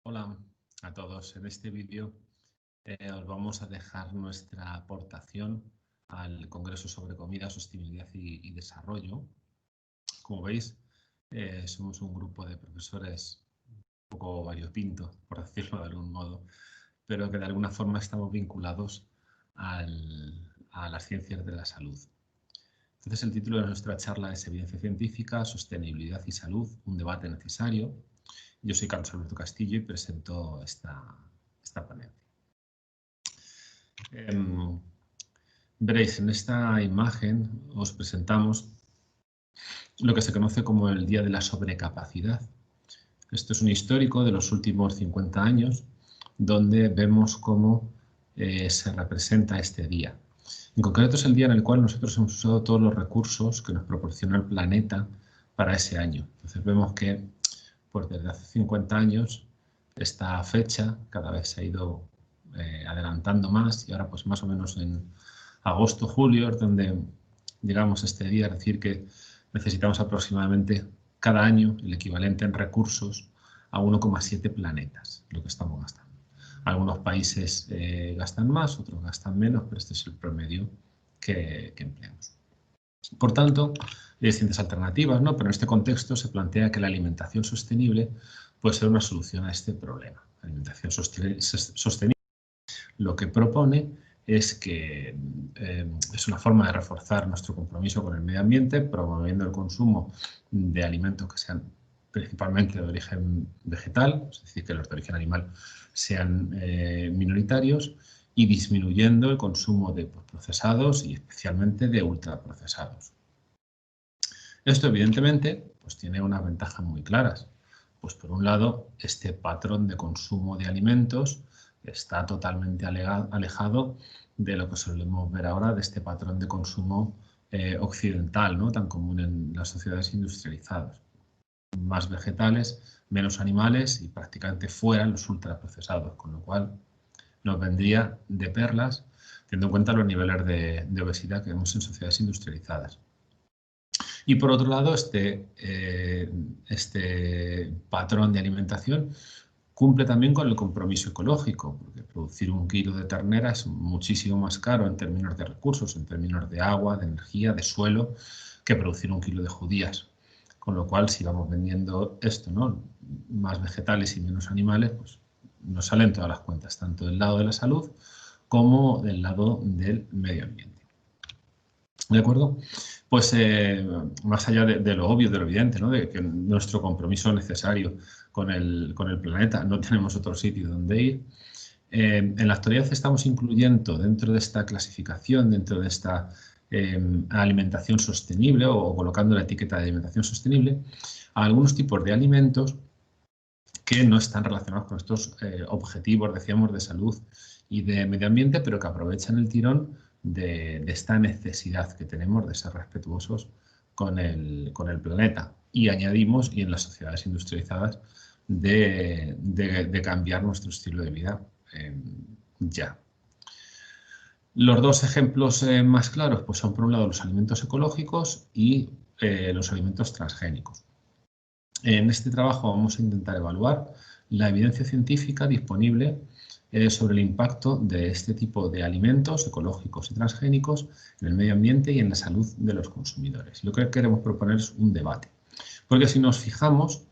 Hola a todos. En este vídeo os vamos a dejar nuestra aportación al Congreso sobre Comida, Sostenibilidad y Desarrollo. Como veis, somos un grupo de profesores un poco variopinto, por decirlo de algún modo, pero que de alguna forma estamos vinculados a las ciencias de la salud. Entonces, el título de nuestra charla es Evidencia científica, sostenibilidad y salud, un debate necesario. Yo soy Carlos Alberto Castillo y presento esta ponencia. Veréis, en esta imagen os presentamos lo que se conoce como el Día de la Sobrecapacidad. Esto es un histórico de los últimos 50 años, donde vemos cómo se representa este día. En concreto es el día en el cual nosotros hemos usado todos los recursos que nos proporciona el planeta para ese año. Entonces vemos que pues desde hace 50 años esta fecha cada vez se ha ido adelantando más y ahora pues más o menos en agosto, julio es donde llegamos a este día, es decir que necesitamos aproximadamente cada año el equivalente en recursos a 1,7 planetas, lo que estamos gastando. Algunos países gastan más, otros gastan menos, pero este es el promedio que empleamos. Por tanto, hay distintas alternativas, ¿no? Pero en este contexto se plantea que la alimentación sostenible puede ser una solución a este problema. La alimentación sostenible lo que propone es que es una forma de reforzar nuestro compromiso con el medio ambiente, promoviendo el consumo de alimentos que sean principalmente de origen vegetal, es decir, que los de origen animal sean minoritarios, y disminuyendo el consumo de procesados y especialmente de ultraprocesados. Esto evidentemente pues tiene unas ventajas muy claras. Pues por un lado, este patrón de consumo de alimentos está totalmente alejado de lo que solemos ver ahora, de este patrón de consumo occidental, ¿no? Tan común en las sociedades industrializadas. Más vegetales, menos animales y prácticamente fuera los ultraprocesados, con lo cual nos vendría de perlas, teniendo en cuenta los niveles de obesidad que vemos en sociedades industrializadas. Y por otro lado, este patrón de alimentación cumple también con el compromiso ecológico, porque producir 1 kilo de ternera es muchísimo más caro en términos de recursos, en términos de agua, de energía, de suelo, que producir 1 kilo de judías. Con lo cual, si vamos vendiendo esto, ¿no? Más vegetales y menos animales, pues nos salen todas las cuentas, tanto del lado de la salud como del lado del medio ambiente. ¿De acuerdo? Pues más allá de lo obvio, de lo evidente, ¿no? De que nuestro compromiso necesario con el planeta, no tenemos otro sitio donde ir. En la actualidad estamos incluyendo dentro de esta clasificación, dentro de esta alimentación sostenible o colocando la etiqueta de alimentación sostenible, a algunos tipos de alimentos que no están relacionados con estos objetivos, decíamos, de salud y de medio ambiente, pero que aprovechan el tirón de esta necesidad que tenemos de ser respetuosos con el planeta. Y añadimos, y en las sociedades industrializadas, de cambiar nuestro estilo de vida ya. Los dos ejemplos más claros pues son, por un lado, los alimentos ecológicos y los alimentos transgénicos. En este trabajo vamos a intentar evaluar la evidencia científica disponible sobre el impacto de este tipo de alimentos ecológicos y transgénicos en el medio ambiente y en la salud de los consumidores. Lo que queremos proponer es un debate, porque si nos fijamos,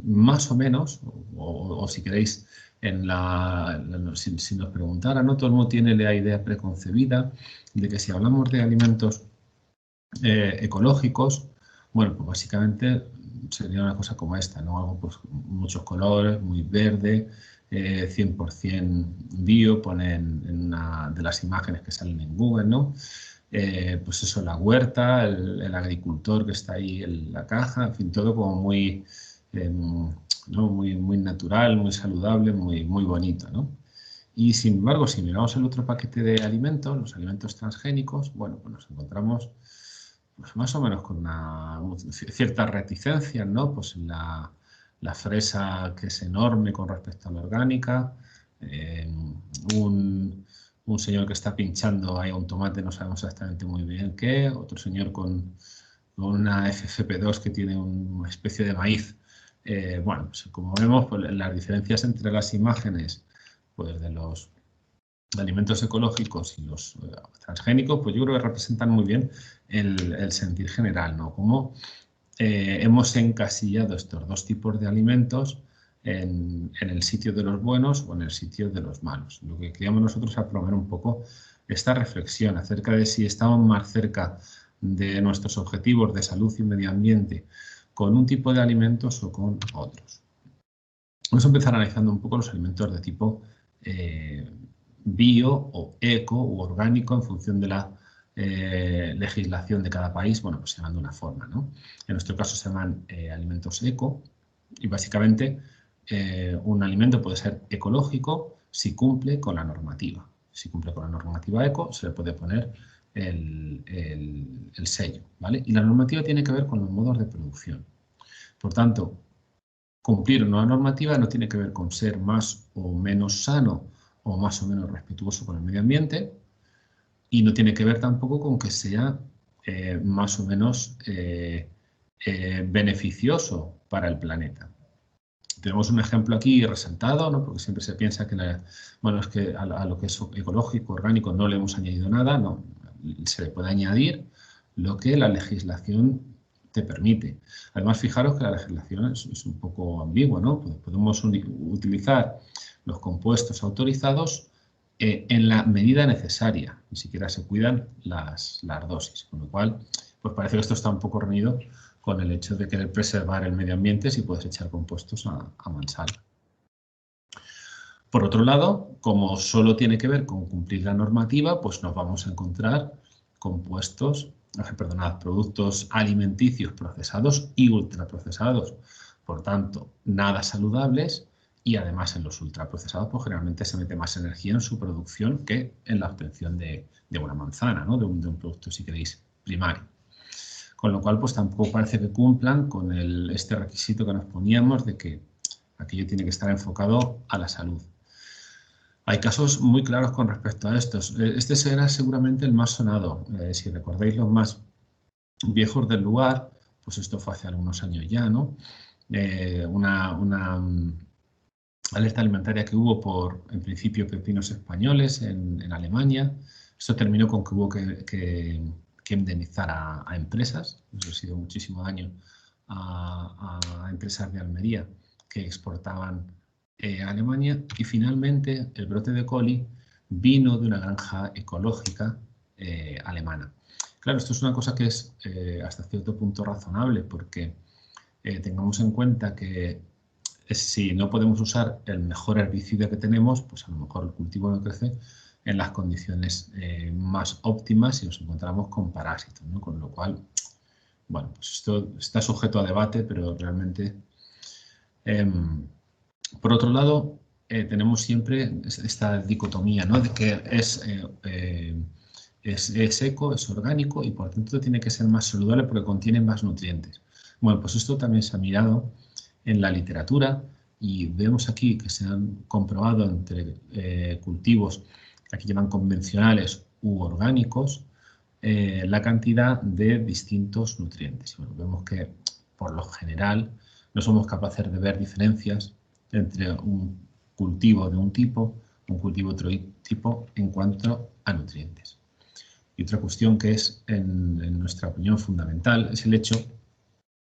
más o menos, o si queréis, si nos preguntara, ¿no? Todo el mundo tiene la idea preconcebida de que si hablamos de alimentos ecológicos, bueno, pues básicamente sería una cosa como esta, ¿no? Algo pues muchos colores, muy verde, 100% bio, ponen en una de las imágenes que salen en Google, ¿no? Pues eso, la huerta, el agricultor que está ahí en la caja, en fin, todo como muy, ¿no? muy natural, muy saludable, muy bonito, ¿no? Y sin embargo, si miramos el otro paquete de alimentos, los alimentos transgénicos, bueno, pues nos encontramos pues más o menos con una cierta reticencia, ¿no? Pues la fresa, que es enorme con respecto a la orgánica, un señor que está pinchando ahí a un tomate, no sabemos exactamente muy bien qué, otro señor con una FFP2 que tiene una especie de maíz bueno, pues como vemos, pues, las diferencias entre las imágenes pues, de los alimentos ecológicos y los transgénicos, pues yo creo que representan muy bien el sentir general, ¿no? Cómo hemos encasillado estos dos tipos de alimentos en el sitio de los buenos o en el sitio de los malos. Lo que queríamos nosotros es promover un poco esta reflexión acerca de si estamos más cerca de nuestros objetivos de salud y medio ambiente con un tipo de alimentos o con otros. Vamos a empezar analizando un poco los alimentos de tipo bio o eco u orgánico en función de la legislación de cada país. Bueno, pues se llaman de una forma, ¿no? En nuestro caso se llaman alimentos eco y básicamente un alimento puede ser ecológico si cumple con la normativa. Si cumple con la normativa eco se le puede poner el sello, ¿vale? Y la normativa tiene que ver con los modos de producción. Por tanto, cumplir una normativa no tiene que ver con ser más o menos sano o más o menos respetuoso con el medio ambiente y no tiene que ver tampoco con que sea más o menos beneficioso para el planeta. Tenemos un ejemplo aquí resaltado, ¿no? Porque siempre se piensa que, bueno, es que a lo que es ecológico, orgánico, no le hemos añadido nada, no, se le puede añadir lo que la legislación te permite. Además, fijaros que la legislación es un poco ambigua, ¿no? Podemos utilizar los compuestos autorizados en la medida necesaria, ni siquiera se cuidan las dosis, con lo cual, pues parece que esto está un poco reñido con el hecho de querer preservar el medio ambiente si puedes echar compuestos a mansalva. Por otro lado, como solo tiene que ver con cumplir la normativa, pues nos vamos a encontrar productos alimenticios procesados y ultraprocesados, por tanto, nada saludables y además en los ultraprocesados pues generalmente se mete más energía en su producción que en la obtención de una manzana, ¿no? de un producto, si queréis, primario. Con lo cual, pues tampoco parece que cumplan con este requisito que nos poníamos de que aquello tiene que estar enfocado a la salud. Hay casos muy claros con respecto a estos. Este será seguramente el más sonado. Si recordáis los más viejos del lugar, pues esto fue hace algunos años ya, ¿no? Una alerta alimentaria que hubo por, en principio, pepinos españoles en Alemania. Esto terminó con que hubo que indemnizar a empresas. Eso ha sido muchísimo daño a empresas de Almería que exportaban a Alemania. Y finalmente el brote de coli vino de una granja ecológica alemana. Claro, esto es una cosa que es hasta cierto punto razonable porque tengamos en cuenta que si no podemos usar el mejor herbicida que tenemos, pues a lo mejor el cultivo no crece en las condiciones más óptimas y nos encontramos con parásitos, ¿no? Con lo cual, bueno, pues esto está sujeto a debate, pero realmente... por otro lado, tenemos siempre esta dicotomía, ¿no? De que es eco, es orgánico y por tanto tiene que ser más saludable porque contiene más nutrientes. Bueno, pues esto también se ha mirado en la literatura y vemos aquí que se han comprobado entre cultivos que aquí llaman convencionales u orgánicos la cantidad de distintos nutrientes. Bueno, vemos que por lo general no somos capaces de ver diferencias entre un cultivo de un tipo, un cultivo de otro tipo en cuanto a nutrientes. Y otra cuestión que es, en nuestra opinión, fundamental es el hecho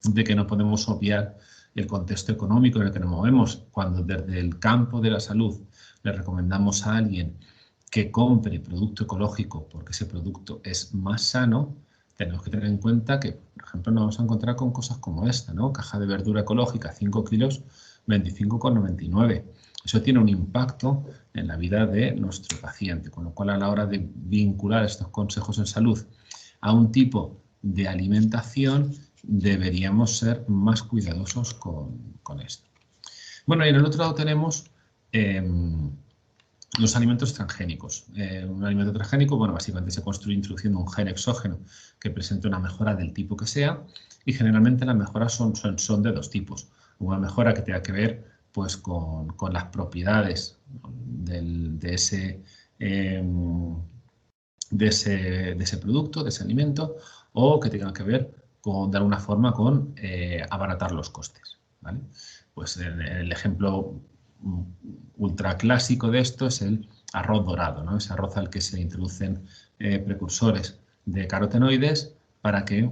de que no podemos obviar el contexto económico en el que nos movemos. Cuando desde el campo de la salud le recomendamos a alguien que compre producto ecológico porque ese producto es más sano, tenemos que tener en cuenta que, por ejemplo, nos vamos a encontrar con cosas como esta, ¿no? Caja de verdura ecológica, 5 kilos, 25,99. Eso tiene un impacto en la vida de nuestro paciente, con lo cual a la hora de vincular estos consejos en salud a un tipo de alimentación deberíamos ser más cuidadosos con esto. Bueno, y en el otro lado tenemos los alimentos transgénicos. Un alimento transgénico, bueno, básicamente se construye introduciendo un gen exógeno que presente una mejora del tipo que sea y generalmente las mejoras son de dos tipos. Una mejora que tenga que ver pues, con las propiedades de ese producto, de ese alimento, o que tenga que ver de alguna forma con abaratar los costes. ¿vale? Pues el ejemplo ultra clásico de esto es el arroz dorado, ¿no? Ese arroz al que se introducen precursores de carotenoides para que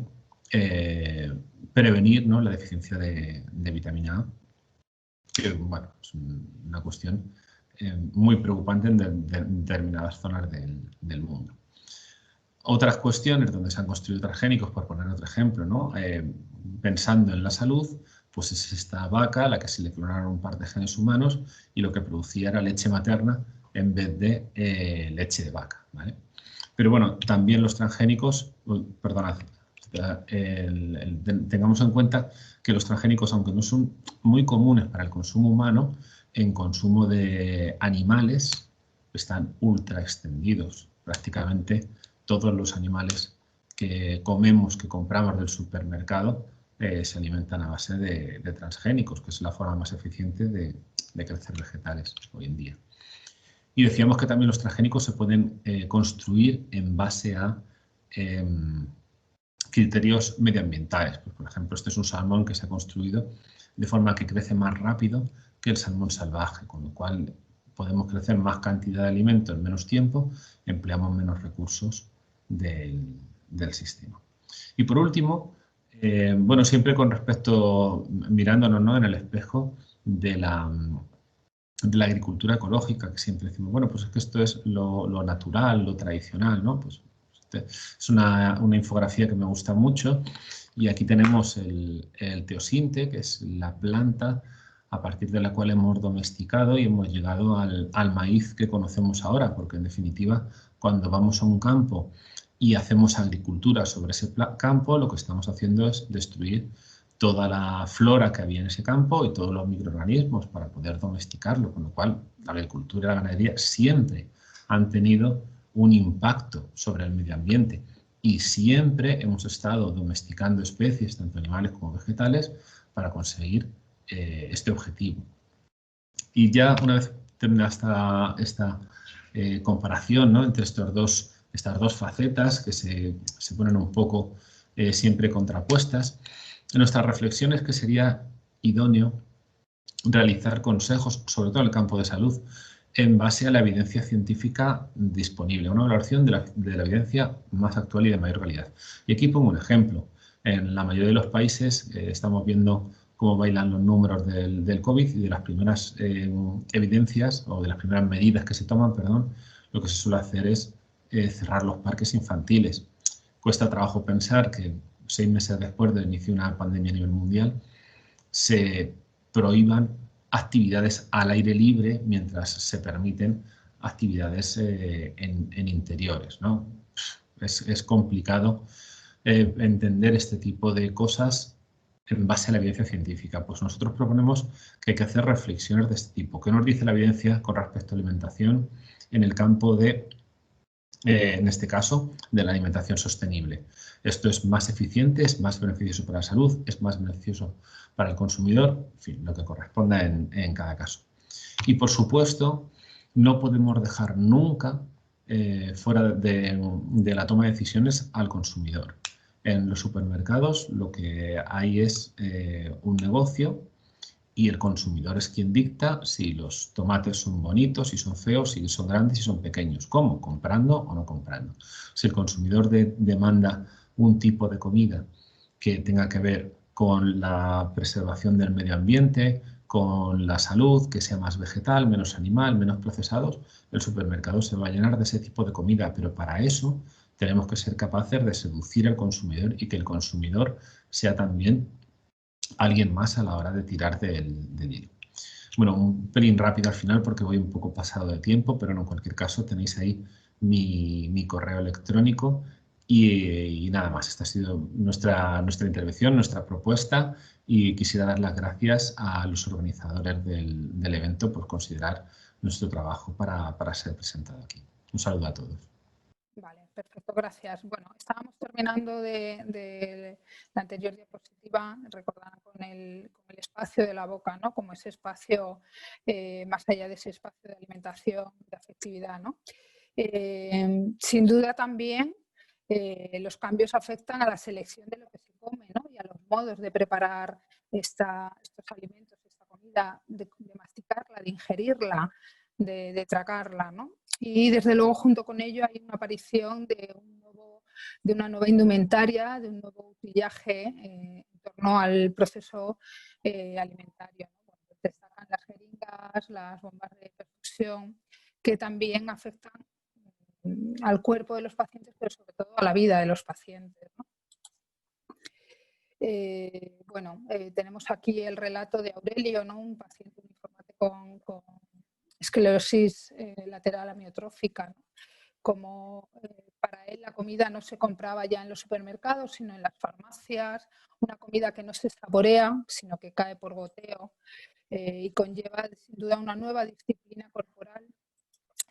prevenir, ¿no?, la deficiencia de vitamina A, que, bueno, es una cuestión muy preocupante en determinadas zonas del mundo. Otras cuestiones donde se han construido transgénicos, por poner otro ejemplo, ¿no?, pensando en la salud, pues es esta vaca a la que se le clonaron un par de genes humanos y lo que producía era leche materna en vez de leche de vaca, ¿vale? Pero bueno, también los transgénicos, perdonad, tengamos en cuenta que los transgénicos, aunque no son muy comunes para el consumo humano, en consumo de animales están ultra extendidos. Prácticamente todos los animales que comemos, que compramos del supermercado, se alimentan a base de transgénicos, que es la forma más eficiente de crecer vegetales hoy en día. Y decíamos que también los transgénicos se pueden construir en base a criterios medioambientales. Pues, por ejemplo, este es un salmón que se ha construido de forma que crece más rápido que el salmón salvaje, con lo cual podemos crecer más cantidad de alimento en menos tiempo, empleamos menos recursos del sistema. Y por último, bueno, siempre con respecto, mirándonos, ¿no?, en el espejo de la agricultura ecológica, que siempre decimos, bueno, pues es que esto es lo natural, lo tradicional, ¿no? Pues es una infografía que me gusta mucho y aquí tenemos el teosinte, que es la planta a partir de la cual hemos domesticado y hemos llegado al maíz que conocemos ahora, porque en definitiva, cuando vamos a un campo y hacemos agricultura sobre ese campo, lo que estamos haciendo es destruir toda la flora que había en ese campo y todos los microorganismos para poder domesticarlo, con lo cual la agricultura y la ganadería siempre han tenido un impacto sobre el medio ambiente y siempre hemos estado domesticando especies, tanto animales como vegetales, para conseguir este objetivo. Y ya una vez terminada esta comparación, ¿no?, entre estas dos facetas que se ponen un poco siempre contrapuestas, en nuestras reflexiones que sería idóneo realizar consejos, sobre todo en el campo de salud, en base a la evidencia científica disponible, una valoración de la evidencia más actual y de mayor calidad. Y aquí pongo un ejemplo. En la mayoría de los países estamos viendo cómo bailan los números del COVID y de las primeras evidencias o de las primeras medidas que se toman, perdón, lo que se suele hacer es cerrar los parques infantiles. Cuesta trabajo pensar que 6 meses después del inicio de una pandemia a nivel mundial se prohíban actividades al aire libre mientras se permiten actividades en interiores, ¿no? Es complicado entender este tipo de cosas en base a la evidencia científica. Pues nosotros proponemos que hay que hacer reflexiones de este tipo. ¿Qué nos dice la evidencia con respecto a alimentación en el campo de, en este caso, de la alimentación sostenible? Esto es más eficiente, es más beneficioso para la salud, es más beneficioso para el consumidor, en fin, lo que corresponda en cada caso. Y por supuesto, no podemos dejar nunca fuera de la toma de decisiones al consumidor. En los supermercados lo que hay es un negocio y el consumidor es quien dicta si los tomates son bonitos, si son feos, si son grandes, si son pequeños. ¿Cómo? ¿Comprando o no comprando? Si el consumidor demanda un tipo de comida que tenga que ver con la preservación del medio ambiente, con la salud, que sea más vegetal, menos animal, menos procesados, el supermercado se va a llenar de ese tipo de comida, pero para eso tenemos que ser capaces de seducir al consumidor y que el consumidor sea también alguien más a la hora de tirar del hilo. Bueno, un pelín rápido al final porque voy un poco pasado de tiempo, pero en cualquier caso tenéis ahí mi correo electrónico y nada más. Esta ha sido nuestra intervención, nuestra propuesta y quisiera dar las gracias a los organizadores del evento por considerar nuestro trabajo para ser presentado aquí. Un saludo a todos. Vale, perfecto, gracias. Bueno, estábamos terminando de la anterior diapositiva, recordando con el espacio de la boca, ¿no? Como ese espacio, más allá de ese espacio de alimentación, de afectividad, ¿no? Sin duda también los cambios afectan a la selección de lo que se come, ¿no?, y a los modos de preparar estos alimentos, esta comida, de masticarla, de ingerirla, de tragarla, ¿no? Y desde luego junto con ello hay una aparición de una nueva indumentaria, de un nuevo utillaje en torno al proceso alimentario, ¿no? Bueno, destacan las jeringas, las bombas de perfusión, que también afectan al cuerpo de los pacientes, pero sobre todo a la vida de los pacientes, ¿no? Tenemos aquí el relato de Aurelio, ¿no? Un paciente uniformante con esclerosis lateral amiotrófica, ¿no? Como para él la comida no se compraba ya en los supermercados, sino en las farmacias, una comida que no se saborea, sino que cae por goteo y conlleva sin duda una nueva disciplina corporal,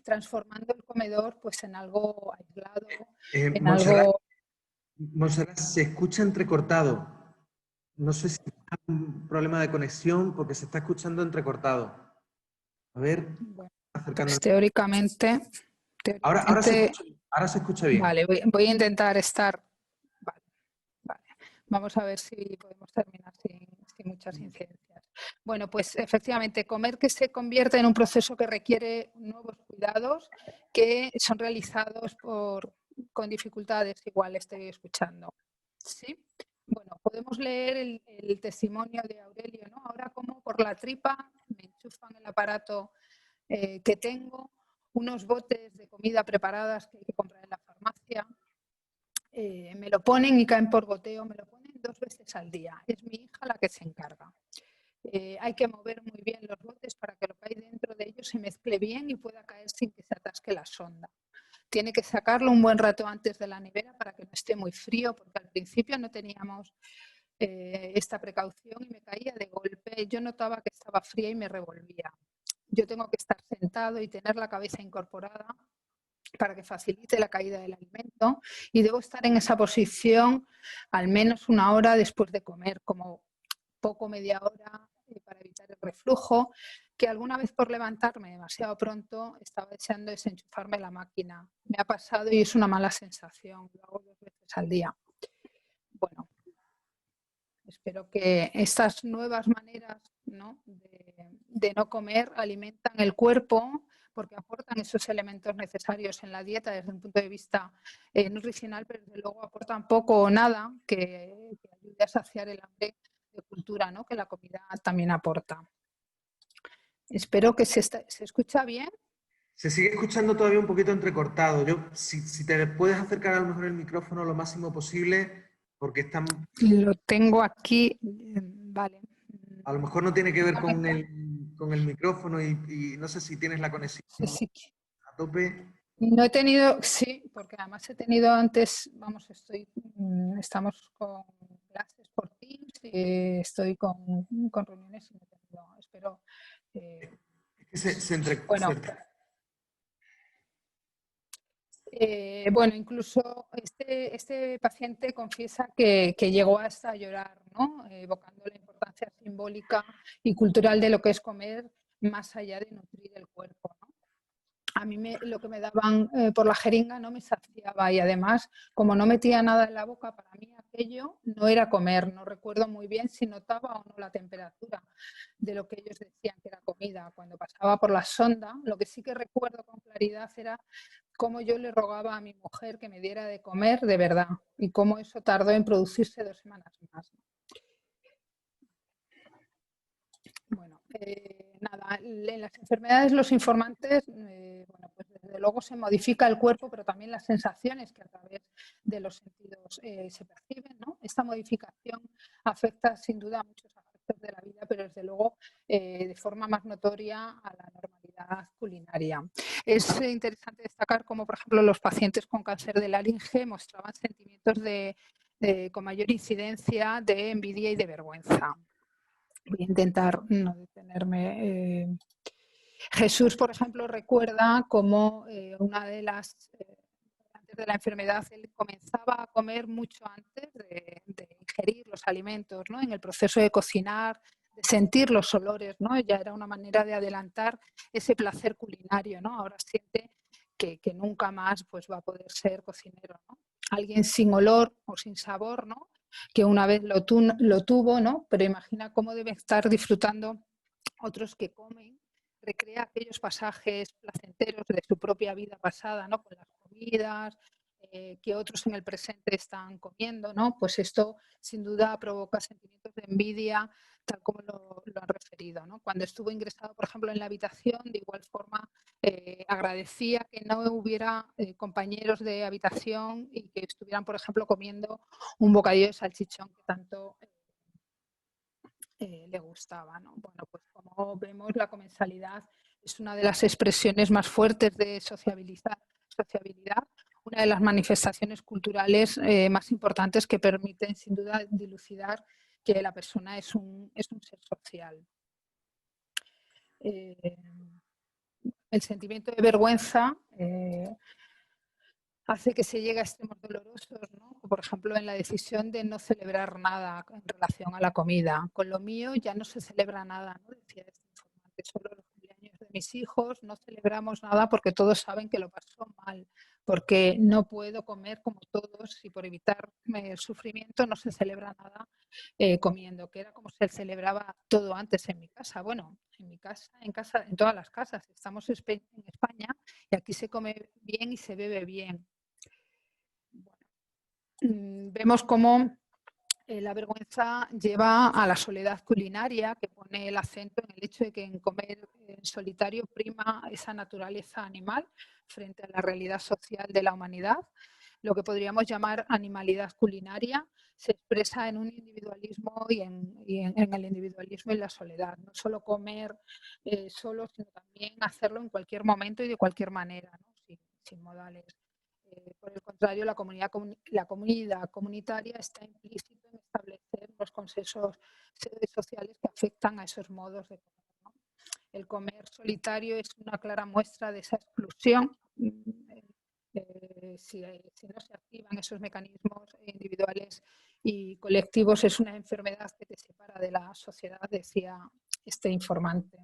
transformando el comedor pues en algo aislado, en Montserrat, algo... Montserrat, se escucha entrecortado. No sé si es un problema de conexión porque se está escuchando entrecortado. A ver, Bueno, acercando. pues teóricamente Ahora se escucha bien. Vale, voy a intentar estar... Vale. Vamos a ver si podemos terminar sin muchas incidencias. Bueno, pues efectivamente, comer que se convierte en un proceso que requiere nuevos cuidados que son realizados con dificultades, igual estoy escuchando. ¿Sí? Bueno, podemos leer el testimonio de Aurelio, ¿no? Ahora como por la tripa me enchufan el aparato que tengo, unos botes de comida preparadas que hay que comprar en la farmacia, me lo ponen y caen por goteo, me lo ponen 2 veces al día. Es mi hija la que se encarga. Hay que mover muy bien los botes para que lo que hay dentro de ellos se mezcle bien y pueda caer sin que se atasque la sonda. Tiene que sacarlo un buen rato antes de la nevera para que no esté muy frío, porque al principio no teníamos esta precaución y me caía de golpe. Yo notaba que estaba fría y me revolvía. Yo tengo que estar sentado y tener la cabeza incorporada para que facilite la caída del alimento, y debo estar en esa posición al menos 1 hora después de comer, como poco media hora, para evitar el reflujo, que alguna vez por levantarme demasiado pronto estaba deseando desenchufarme la máquina. Me ha pasado y es una mala sensación, lo hago 2 veces al día. Bueno, espero que estas nuevas maneras, ¿no?, de no comer alimentan el cuerpo, porque aportan esos elementos necesarios en la dieta desde un punto de vista nutricional, pero desde luego aportan poco o nada que ayude a saciar el hambre de cultura, ¿no?, que la comida también aporta. Espero que se escucha bien. Se sigue escuchando todavía un poquito entrecortado. Si te puedes acercar a lo mejor el micrófono lo máximo posible, porque están... Lo tengo aquí, vale. A lo mejor no tiene que ver con el micrófono y no sé si tienes la conexión a tope. No he tenido, sí, porque además he tenido antes, vamos, estamos con clases por Teams y estoy con reuniones y no he tenido, espero. Bueno, incluso este paciente confiesa que llegó hasta llorar, ¿no?, evocando la importancia simbólica y cultural de lo que es comer más allá de nutrir el cuerpo, ¿no? A mí lo que me daban por la jeringa no me saciaba, y además, como no metía nada en la boca, para mí aquello no era comer. No recuerdo muy bien si notaba o no la temperatura de lo que ellos decían que era comida. Cuando pasaba por la sonda, lo que sí que recuerdo con claridad era cómo yo le rogaba a mi mujer que me diera de comer de verdad, y cómo eso tardó en producirse 2 semanas más. Bueno, nada, en las enfermedades los informantes, bueno, pues desde luego se modifica el cuerpo, pero también las sensaciones que a través de los sentidos se perciben, ¿no? Esta modificación afecta sin duda a muchos aspectos de la vida, pero desde luego de forma más notoria a la normalidad culinaria. Es interesante destacar cómo, por ejemplo, los pacientes con cáncer de laringe mostraban sentimientos con mayor incidencia de envidia y de vergüenza. Voy a intentar no detenerme. Jesús, por ejemplo, recuerda cómo una de las, antes de la enfermedad, él comenzaba a comer mucho antes de ingerir los alimentos, ¿no?, en el proceso de cocinar, de sentir los olores, ¿no? Ya era una manera de adelantar ese placer culinario, ¿no? Ahora siente que nunca más pues, va a poder ser cocinero, ¿no? Alguien sin olor o sin sabor, ¿no?, que una vez lo tuvo, ¿no? Pero imagina cómo debe estar disfrutando otros que comen, recrea aquellos pasajes placenteros de su propia vida pasada, ¿no? Con las comidas, que otros en el presente están comiendo, ¿no? Pues esto sin duda provoca sentimientos de envidia, tal como lo han referido, ¿no? Cuando estuvo ingresado, por ejemplo, en la habitación, de igual forma agradecía que no hubiera compañeros de habitación y que estuvieran, por ejemplo, comiendo un bocadillo de salchichón que tanto le gustaba, ¿no? Bueno, pues como vemos, la comensalidad es una de las expresiones más fuertes de sociabilidad, una de las manifestaciones culturales más importantes que permiten, sin duda, dilucidar que la persona es un ser social. El sentimiento de vergüenza hace que se llegue a extremos dolorosos, ¿no? Por ejemplo, en la decisión de no celebrar nada en relación a la comida. Con lo mío ya no se celebra nada, ¿no? Decía este informante, solo los cumpleaños de mis hijos, no celebramos nada porque todos saben que lo pasó mal, porque no puedo comer como todos y por evitar el sufrimiento no se celebra nada comiendo, que era como se celebraba todo antes en mi casa. Bueno, en mi casa, en todas las casas. Estamos en España y aquí se come bien y se bebe bien. Vemos cómo la vergüenza lleva a la soledad culinaria, que pone el acento en el hecho de que en comer en solitario prima esa naturaleza animal frente a la realidad social de la humanidad. Lo que podríamos llamar animalidad culinaria se expresa en un individualismo y en el individualismo y la soledad. No solo comer solo, sino también hacerlo en cualquier momento y de cualquier manera, ¿no? sin modales. Por el contrario, la comunidad comunitaria está implícito en establecer los consensos sociales que afectan a esos modos de comer, ¿no? El comer solitario es una clara muestra de esa exclusión. Si no se activan esos mecanismos individuales y colectivos, es una enfermedad que te separa de la sociedad, decía este informante.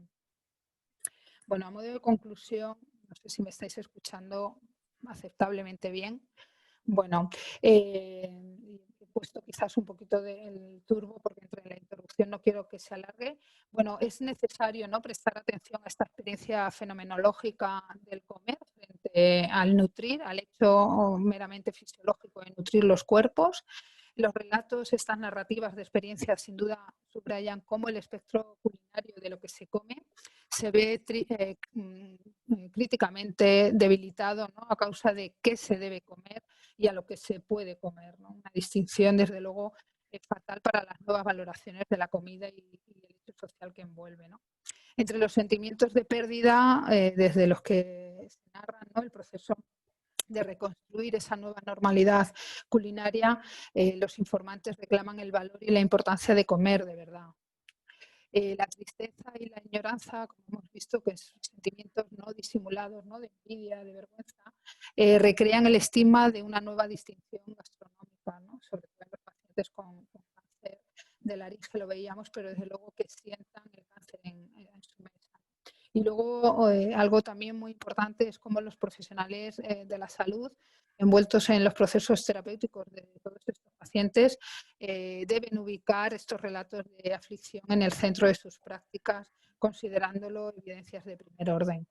Bueno, a modo de conclusión, no sé si me estáis escuchando aceptablemente bien. Bueno, he puesto quizás un poquito del turbo porque entre la introducción no quiero que se alargue. Bueno, es necesario, ¿no?, prestar atención a esta experiencia fenomenológica del comer frente al nutrir, al hecho meramente fisiológico de nutrir los cuerpos. Los relatos, estas narrativas de experiencias, sin duda subrayan cómo el espectro culinario de lo que se come se ve críticamente debilitado, ¿no?, a causa de qué se debe comer y a lo que se puede comer, ¿no? Una distinción, desde luego, fatal para las nuevas valoraciones de la comida y el hecho social que envuelve, ¿no? Entre los sentimientos de pérdida, desde los que se narran, ¿no?, el proceso de reconstruir esa nueva normalidad culinaria, los informantes reclaman el valor y la importancia de comer de verdad. La tristeza y la añoranza, como hemos visto, que son sentimientos no disimulados, ¿no?, de envidia, de vergüenza, recrean el estigma de una nueva distinción gastronómica, ¿no?, sobre todo en los pacientes con cáncer de laringe, lo veíamos, pero desde luego que sientan el cáncer en su mesa. Y luego algo también muy importante es cómo los profesionales de la salud envueltos en los procesos terapéuticos de todos estos pacientes deben ubicar estos relatos de aflicción en el centro de sus prácticas, considerándolo evidencias de primer orden.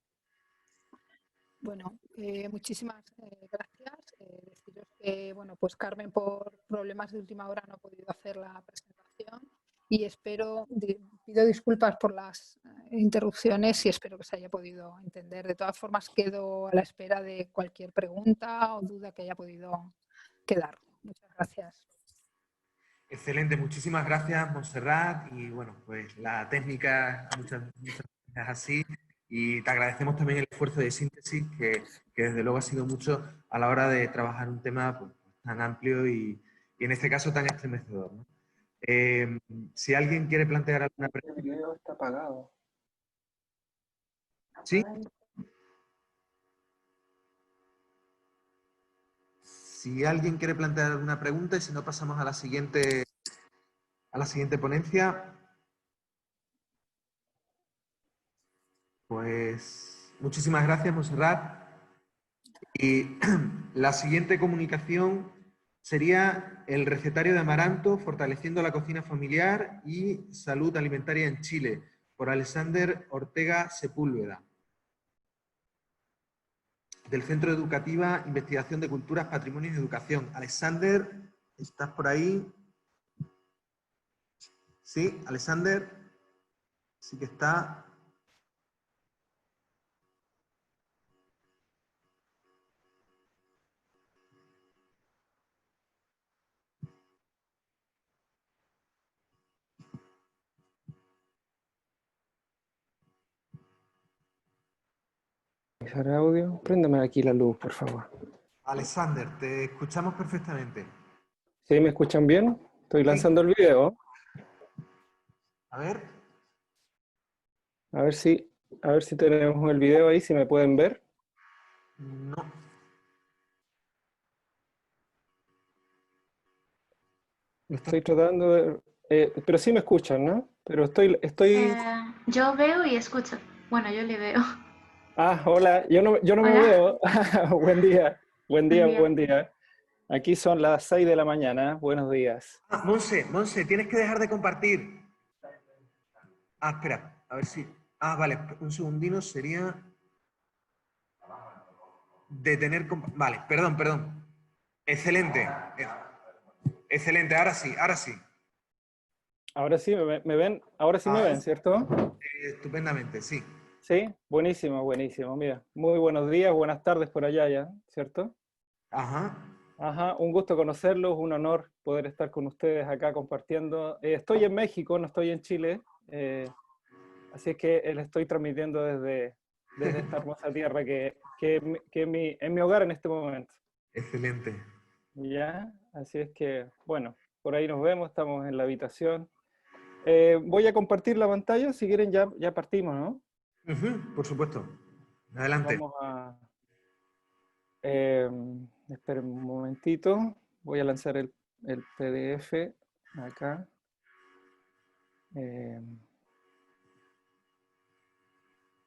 Bueno, muchísimas gracias. Deciros que, bueno, pues Carmen, por problemas de última hora no ha podido hacer la presentación y pido disculpas por las interrupciones y espero que se haya podido entender. De todas formas, quedo a la espera de cualquier pregunta o duda que haya podido quedar. Muchas gracias. Excelente, muchísimas gracias, Montserrat. Y bueno, pues la técnica muchas veces es así. Y te agradecemos también el esfuerzo de síntesis que desde luego ha sido mucho a la hora de trabajar un tema pues, tan amplio y en este caso tan estremecedor, ¿no? Si alguien quiere plantear alguna pregunta. El video está apagado. ¿Sí? Si alguien quiere plantear alguna pregunta y si no pasamos a la siguiente ponencia. Pues muchísimas gracias, Montserrat. Y la siguiente comunicación sería el recetario de Amaranto, fortaleciendo la cocina familiar y salud alimentaria en Chile, por Alexander Ortega Sepúlveda, del Centro Educativa Investigación de Culturas, Patrimonios y Educación. Alexander, ¿estás por ahí? Sí, Alexander, sí que está. Audio, préndame aquí la luz, por favor. Alexander, te escuchamos perfectamente. ¿Sí me escuchan bien? Estoy lanzando el video. A ver. A ver si tenemos el video ahí, si me pueden ver. No. Estoy tratando de... pero sí me escuchan, ¿no? Pero estoy... Yo veo y escucho. Bueno, yo le veo. Ah, hola. Yo no Hola. me veo. Buen día. Buen día, Buen día. buen día. Aquí son las 6 de la mañana. Buenos días. Ah, Monse, tienes que dejar de compartir. Ah, espera, a ver si... Ah, vale, un segundino sería... Detener... Vale, perdón. Excelente. Excelente, ahora sí. Ahora sí me ven. Ahora sí me ven, ¿cierto? Estupendamente, sí. Sí, buenísimo. Mira, muy buenos días, buenas tardes por allá ya, ¿cierto? Ajá, un gusto conocerlos, un honor poder estar con ustedes acá compartiendo. Estoy en México, no estoy en Chile, así es que les estoy transmitiendo desde esta hermosa tierra que es mi hogar en este momento. Excelente. Ya, así es que, bueno, por ahí nos vemos, estamos en la habitación. Voy a compartir la pantalla, si quieren ya partimos, ¿no? Por supuesto. Adelante. Vamos a... esperen un momentito, voy a lanzar el PDF acá.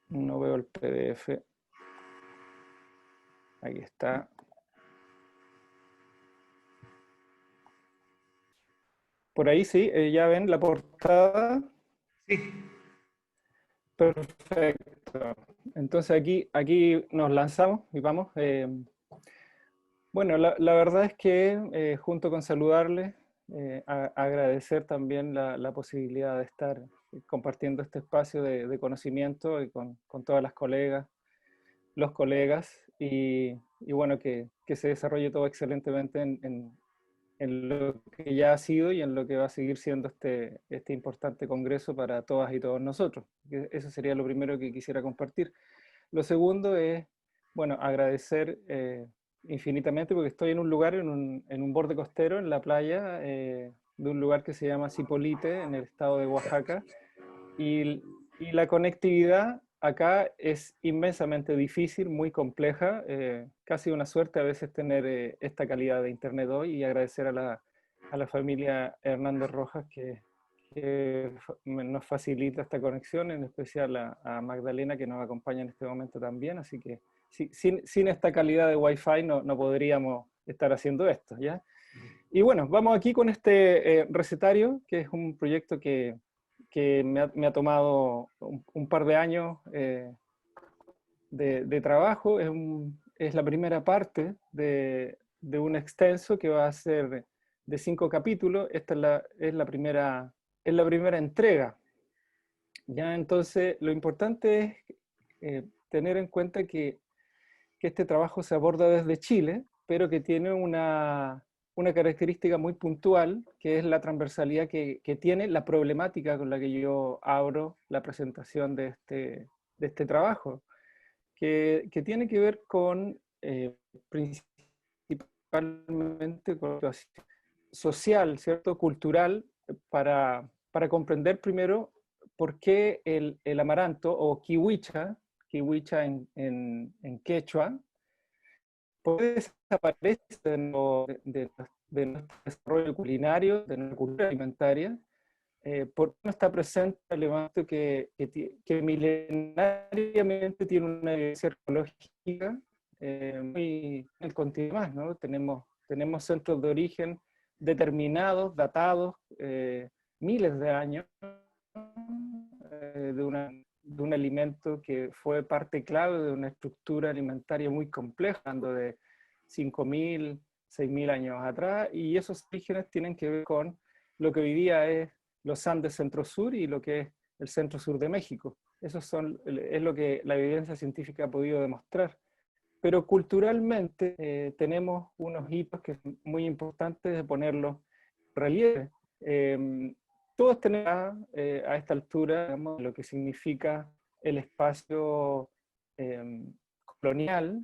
No veo el PDF. Aquí está. Por ahí sí, ya ven la portada. Sí. Perfecto. Entonces aquí nos lanzamos y vamos. Bueno, la verdad es que junto con saludarles, agradecer también la posibilidad de estar compartiendo este espacio de conocimiento y con todas las colegas, los colegas, y bueno, que se desarrolle todo excelentemente en lo que ya ha sido y en lo que va a seguir siendo este importante congreso para todas y todos nosotros. Eso sería lo primero que quisiera compartir. Lo segundo es, bueno, agradecer infinitamente porque estoy en un lugar, en un borde costero, en la playa, de un lugar que se llama Zipolite, en el estado de Oaxaca, y la conectividad acá es inmensamente difícil, muy compleja, casi una suerte a veces tener esta calidad de internet hoy, y agradecer a la familia Hernández Rojas que nos facilita esta conexión, en especial a Magdalena que nos acompaña en este momento también, así que sin esta calidad de Wi-Fi no podríamos estar haciendo esto, ¿ya? Y bueno, vamos aquí con este recetario, que es un proyecto que me ha tomado un par de años de trabajo. Es la primera parte de un extenso que va a ser de 5 capítulos. Esta es la primera entrega. Ya, entonces, lo importante es tener en cuenta que este trabajo se aborda desde Chile, pero que tiene una característica muy puntual, que es la transversalidad que tiene la problemática con la que yo abro la presentación de este trabajo, que tiene que ver con principalmente con la situación social, ¿cierto? Cultural, para comprender primero por qué el amaranto o kiwicha en quechua, puede desaparecer de nuestro desarrollo culinario, de nuestra cultura alimentaria, porque no está presente un elemento que milenariamente tiene una evidencia arqueológica muy continua más, ¿no? Tenemos Tenemos centros de origen determinados, datados, miles de años, de un alimento que fue parte clave de una estructura alimentaria muy compleja, hablando de 5.000, 6.000 años atrás, y esos orígenes tienen que ver con lo que hoy día es los Andes centro-sur y lo que es el centro-sur de México. Es lo que la evidencia científica ha podido demostrar. Pero culturalmente tenemos unos hitos que son muy importantes de ponerlos en relieve. Todos tenemos a esta altura, digamos, lo que significa el espacio colonial,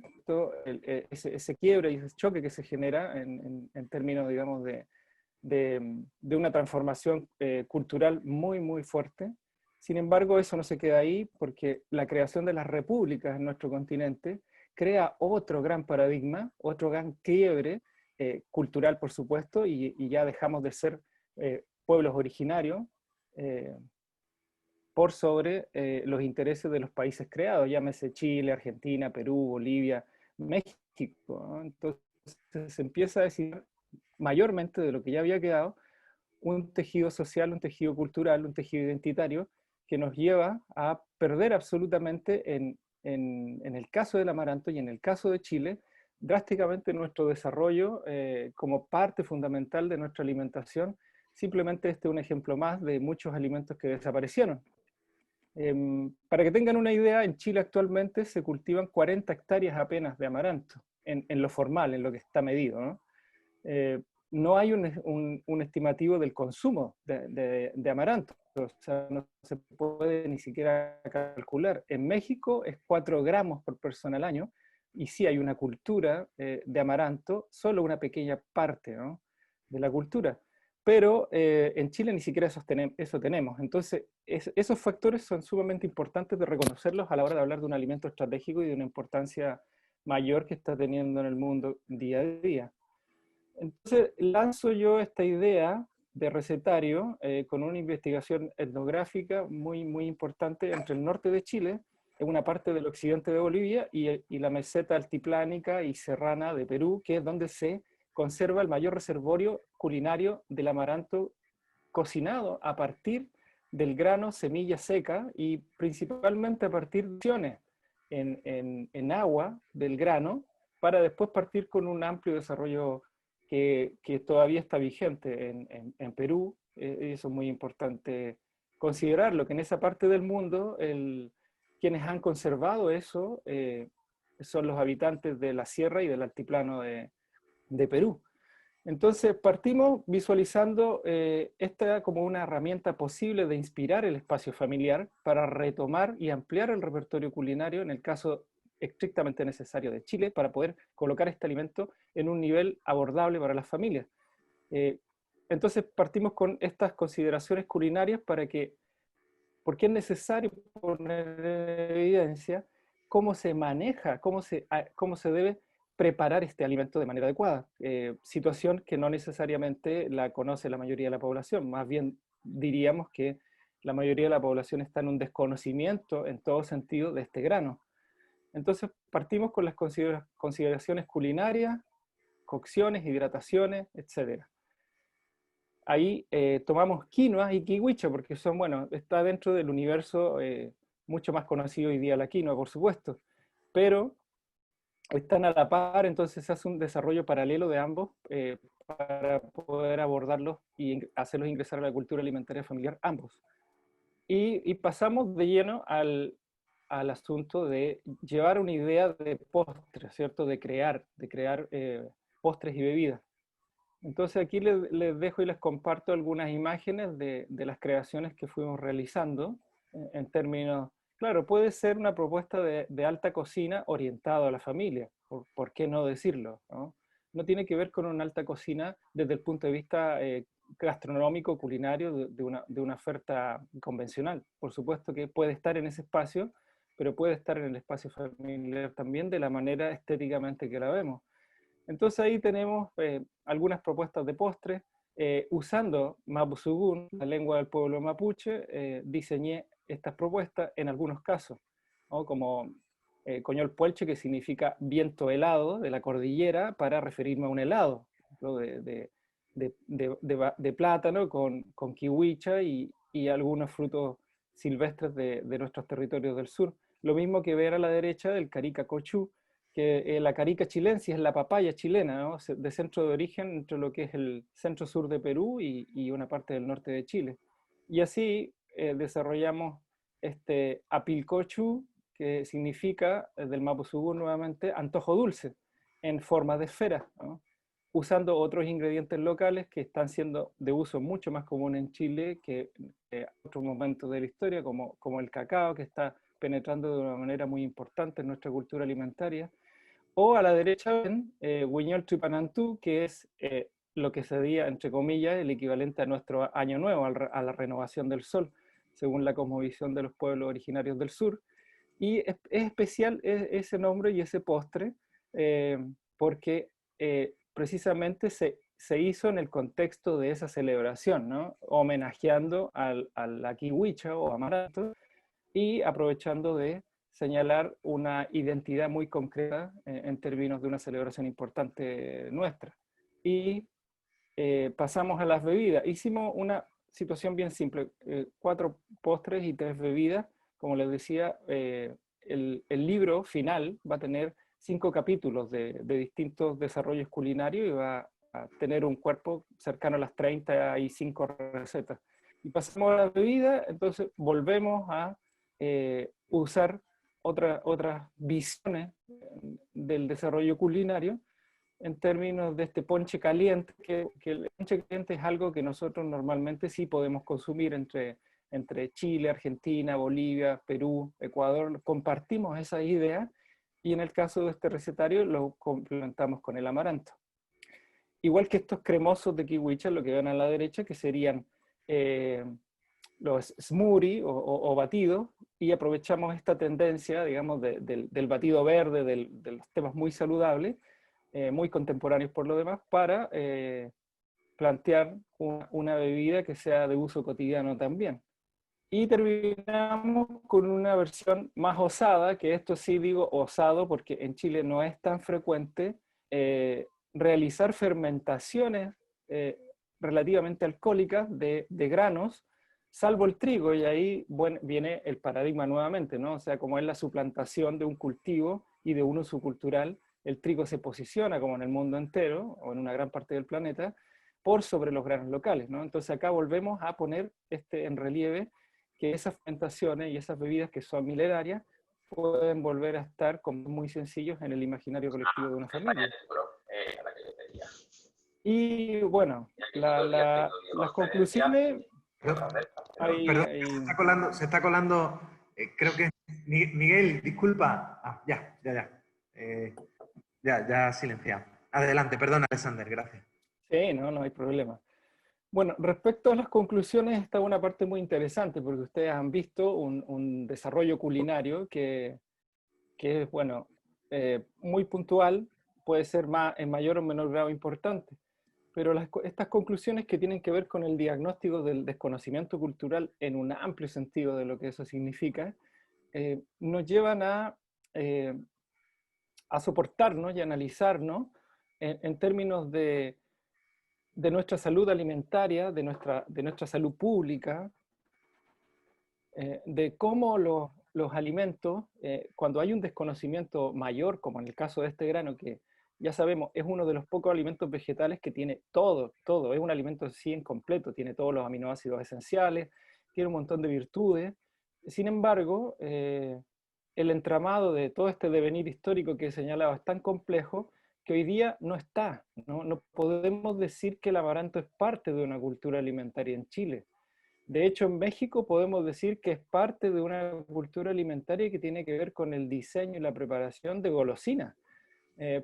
ese quiebre y ese choque que se genera en términos, digamos, de una transformación cultural muy, muy fuerte. Sin embargo, eso no se queda ahí, porque la creación de las repúblicas en nuestro continente crea otro gran paradigma, otro gran quiebre cultural, por supuesto, y ya dejamos de ser pueblos originarios por sobre los intereses de los países creados, llámese Chile, Argentina, Perú, Bolivia, México, ¿no? Entonces se empieza a decir mayormente de lo que ya había quedado, un tejido social, un tejido cultural, un tejido identitario, que nos lleva a perder absolutamente en el caso del amaranto y en el caso de Chile, drásticamente nuestro desarrollo como parte fundamental de nuestra alimentación. Simplemente este es un ejemplo más de muchos alimentos que desaparecieron. Para que tengan una idea, en Chile actualmente se cultivan 40 hectáreas apenas de amaranto, en lo formal, en lo que está medido, ¿no? No hay un estimativo del consumo de amaranto, o sea, no se puede ni siquiera calcular. En México es 4 gramos por persona al año, y sí hay una cultura de amaranto, solo una pequeña parte, ¿no?, de la cultura. Pero en Chile ni siquiera eso tenemos. Entonces, esos factores son sumamente importantes de reconocerlos a la hora de hablar de un alimento estratégico y de una importancia mayor que está teniendo en el mundo día a día. Entonces, lanzo yo esta idea de recetario con una investigación etnográfica muy, muy importante entre el norte de Chile, en una parte del occidente de Bolivia, y la meseta altiplánica y serrana de Perú, que es donde se conserva el mayor reservorio culinario del amaranto cocinado a partir del grano, semilla seca, y principalmente a partir de acciones en agua del grano, para después partir con un amplio desarrollo que todavía está vigente en Perú. Eso es muy importante considerarlo, que en esa parte del mundo quienes han conservado eso son los habitantes de la sierra y del altiplano de Perú. Entonces partimos visualizando esta como una herramienta posible de inspirar el espacio familiar para retomar y ampliar el repertorio culinario en el caso estrictamente necesario de Chile, para poder colocar este alimento en un nivel abordable para las familias. Entonces partimos con estas consideraciones culinarias porque es necesario poner en evidencia cómo se maneja, cómo se debe preparar este alimento de manera adecuada, situación que no necesariamente la conoce la mayoría de la población. Más bien diríamos que la mayoría de la población está en un desconocimiento en todo sentido de este grano. Entonces partimos con las consideraciones culinarias, cocciones, hidrataciones, etc. Ahí tomamos quinoa y kiwicha, porque son, bueno, está dentro del universo mucho más conocido hoy día la quinoa, por supuesto, pero están a la par, entonces se hace un desarrollo paralelo de ambos para poder abordarlos y hacerlos ingresar a la cultura alimentaria familiar, ambos. Y pasamos de lleno al asunto de llevar una idea de postre, ¿cierto? De crear postres y bebidas. Entonces aquí les dejo y les comparto algunas imágenes de las creaciones que fuimos realizando en términos. Claro, puede ser una propuesta de alta cocina orientada a la familia, ¿por qué no decirlo?, ¿no? No tiene que ver con una alta cocina desde el punto de vista gastronómico, culinario, de una oferta convencional. Por supuesto que puede estar en ese espacio, pero puede estar en el espacio familiar también de la manera estéticamente que la vemos. Entonces ahí tenemos algunas propuestas de postres. Usando Mapuzungún, la lengua del pueblo mapuche, diseñé estas propuestas en algunos casos, ¿no? Como Coñol Puelche, que significa viento helado de la cordillera, para referirme a un helado, ejemplo, de plátano con kiwicha y algunos frutos silvestres de nuestros territorios del sur. Lo mismo que ver a la derecha del carica cochú, que la carica chilensis es la papaya chilena, ¿no? De centro de origen entre lo que es el centro-sur de Perú y una parte del norte de Chile. Y así desarrollamos este apilcochú, que significa, del Mapuzungún nuevamente, antojo dulce, en forma de esfera, ¿no? Usando otros ingredientes locales que están siendo de uso mucho más común en Chile que en otros momentos de la historia, como el cacao, que está penetrando de una manera muy importante en nuestra cultura alimentaria. O a la derecha ven Huiñol Tripanantú, que es lo que sería, entre comillas, el equivalente a nuestro año nuevo, a la renovación del sol, según la cosmovisión de los pueblos originarios del sur. Y es especial ese nombre y ese postre porque precisamente se hizo en el contexto de esa celebración, ¿no? Homenajeando a la kiwicha o amaranto y aprovechando de señalar una identidad muy concreta en términos de una celebración importante nuestra. Y pasamos a las bebidas. Hicimos una situación bien simple, 4 postres y 3 bebidas. Como les decía, el libro final va a tener 5 capítulos de distintos desarrollos culinarios y va a tener un cuerpo cercano a las 35 recetas. Y pasamos a la bebida, entonces volvemos a usar otras visiones del desarrollo culinario en términos de este ponche caliente, que el ponche caliente es algo que nosotros normalmente sí podemos consumir entre Chile, Argentina, Bolivia, Perú, Ecuador, compartimos esa idea, y en el caso de este recetario lo complementamos con el amaranto. Igual que estos cremosos de kiwicha, lo que ven a la derecha, que serían los smoothie o batidos, y aprovechamos esta tendencia, digamos, del batido verde, de los temas muy saludables, muy contemporáneos por lo demás, para plantear una bebida que sea de uso cotidiano también. Y terminamos con una versión más osada, que esto sí digo osado porque en Chile no es tan frecuente realizar fermentaciones relativamente alcohólicas de granos, salvo el trigo, y ahí viene el paradigma nuevamente, ¿no? O sea, como es la suplantación de un cultivo y de un uso cultural, el trigo se posiciona, como en el mundo entero, o en una gran parte del planeta, por sobre los granos locales, ¿no? Entonces acá volvemos a poner en relieve que esas fermentaciones y esas bebidas que son milenarias pueden volver a estar como muy sencillos en el imaginario colectivo de una familia. Y bueno, las conclusiones... Perdón, se está colando, creo que Miguel, disculpa. Ya silenciado. Adelante, perdón, Alexander, gracias. Sí, no hay problema. Bueno, respecto a las conclusiones, está una parte muy interesante, porque ustedes han visto un desarrollo culinario que es, bueno, muy puntual, puede ser en mayor o menor grado importante, pero estas conclusiones que tienen que ver con el diagnóstico del desconocimiento cultural en un amplio sentido de lo que eso significa, nos llevan a soportarnos y analizarnos en términos de nuestra salud alimentaria, de nuestra salud pública, de cómo los alimentos, cuando hay un desconocimiento mayor, como en el caso de este grano, que ya sabemos es uno de los pocos alimentos vegetales que tiene todo, es un alimento en sí completo, tiene todos los aminoácidos esenciales, tiene un montón de virtudes. Sin embargo, el entramado de todo este devenir histórico que he señalado es tan complejo que hoy día no está. No podemos decir que el amaranto es parte de una cultura alimentaria en Chile. De hecho, en México podemos decir que es parte de una cultura alimentaria que tiene que ver con el diseño y la preparación de golosinas.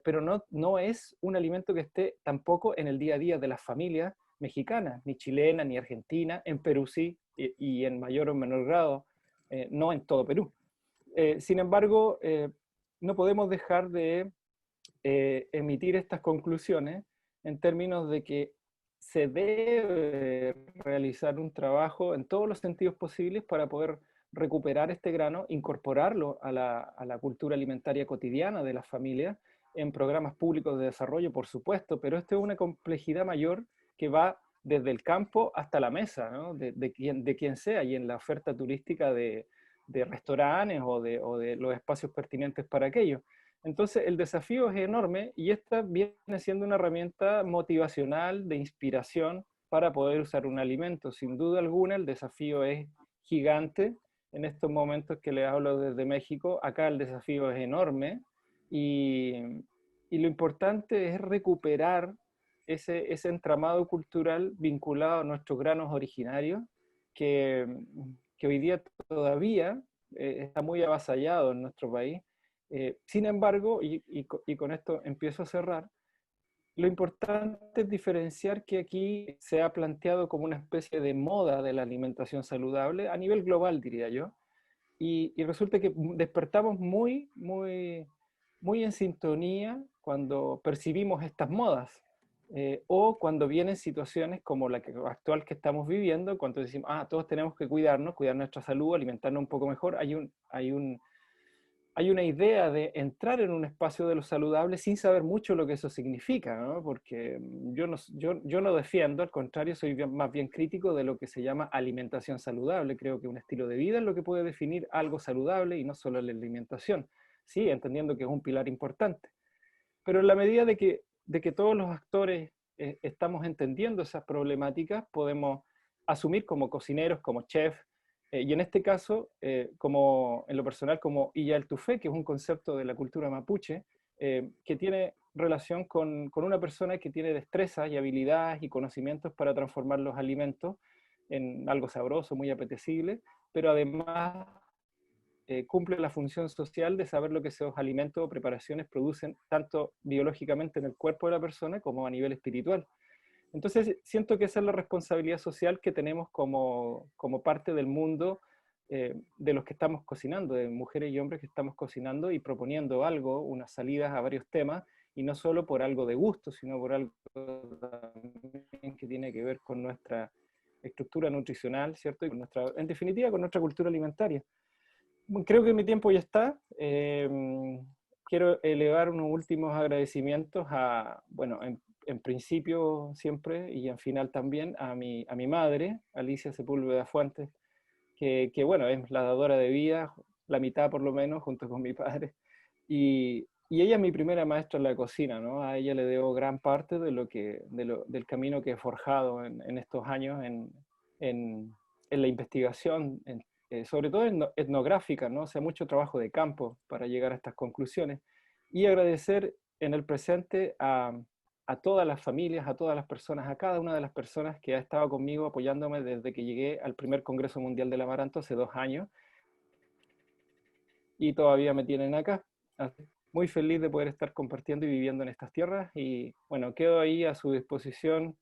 Pero no es un alimento que esté tampoco en el día a día de las familias mexicanas, ni chilenas, ni argentinas. En Perú sí, y en mayor o menor grado, no en todo Perú. Sin embargo, no podemos dejar de emitir estas conclusiones en términos de que se debe realizar un trabajo en todos los sentidos posibles para poder recuperar este grano, incorporarlo a la cultura alimentaria cotidiana de las familias, en programas públicos de desarrollo, por supuesto, pero esto es una complejidad mayor que va desde el campo hasta la mesa, ¿no? de quien sea, y en la oferta turística de restaurantes o de los espacios pertinentes para aquello. Entonces, el desafío es enorme y esta viene siendo una herramienta motivacional, de inspiración, para poder usar un alimento. Sin duda alguna, el desafío es gigante. En estos momentos que les hablo desde México, acá el desafío es enorme y lo importante es recuperar ese entramado cultural vinculado a nuestros granos originarios, que hoy día todavía está muy avasallado en nuestro país. Sin embargo, y con esto empiezo a cerrar, lo importante es diferenciar que aquí se ha planteado como una especie de moda de la alimentación saludable a nivel global, diría yo, y resulta que despertamos muy en sintonía cuando percibimos estas modas, o cuando vienen situaciones como la actual que estamos viviendo, cuando decimos, todos tenemos que cuidarnos, cuidar nuestra salud, alimentarnos un poco mejor. Hay una idea de entrar en un espacio de lo saludable sin saber mucho lo que eso significa, ¿no? Porque yo no defiendo, al contrario, soy más bien crítico de lo que se llama alimentación saludable. Creo que un estilo de vida es lo que puede definir algo saludable y no solo la alimentación. Sí, entendiendo que es un pilar importante. Pero en la medida de que todos los actores estamos entendiendo esas problemáticas, podemos asumir como cocineros, como chefs, y en este caso, como en lo personal, como Iya el Tufé, que es un concepto de la cultura mapuche, que tiene relación con una persona que tiene destrezas y habilidades y conocimientos para transformar los alimentos en algo sabroso, muy apetecible, pero además cumple la función social de saber lo que esos alimentos o preparaciones producen tanto biológicamente en el cuerpo de la persona como a nivel espiritual. Entonces siento que esa es la responsabilidad social que tenemos como parte del mundo, de los que estamos cocinando, de mujeres y hombres que estamos cocinando y proponiendo algo, unas salidas a varios temas, y no solo por algo de gusto, sino por algo también que tiene que ver con nuestra estructura nutricional, ¿cierto? Y con en definitiva, con nuestra cultura alimentaria. Creo que mi tiempo ya está. Quiero elevar unos últimos agradecimientos bueno, en principio siempre y en final también a mi madre, Alicia Sepúlveda Fuentes, que bueno, es la dadora de vida, la mitad por lo menos, junto con mi padre. Y ella es mi primera maestra en la cocina, ¿no? A ella le debo gran parte del camino que he forjado en estos años en la investigación, sobre todo etnográfica, ¿no? O sea, mucho trabajo de campo para llegar a estas conclusiones. Y agradecer en el presente a todas las familias, a todas las personas, a cada una de las personas que ha estado conmigo apoyándome desde que llegué al primer Congreso Mundial del Amaranto hace 2 años y todavía me tienen acá. Muy feliz de poder estar compartiendo y viviendo en estas tierras y bueno, quedo ahí a su disposición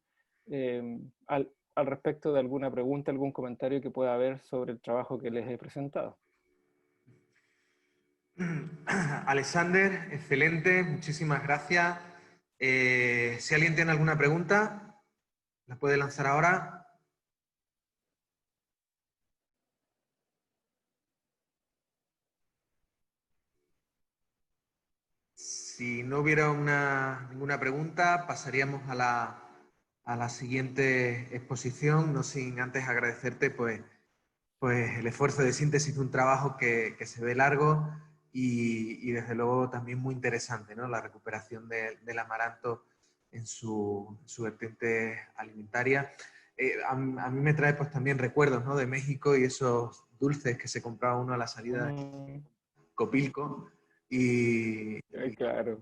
al respecto de alguna pregunta, algún comentario que pueda haber sobre el trabajo que les he presentado. Alexander, excelente, muchísimas gracias. Si alguien tiene alguna pregunta, la puede lanzar ahora. Si no hubiera ninguna pregunta, pasaríamos a la siguiente exposición, no sin antes agradecerte pues el esfuerzo de síntesis de un trabajo que se ve largo y desde luego también muy interesante, ¿no? La recuperación del amaranto en su vertiente alimentaria. A mí me trae pues también recuerdos, ¿no? De México y esos dulces que se compraba uno a la salida de Copilco y claro.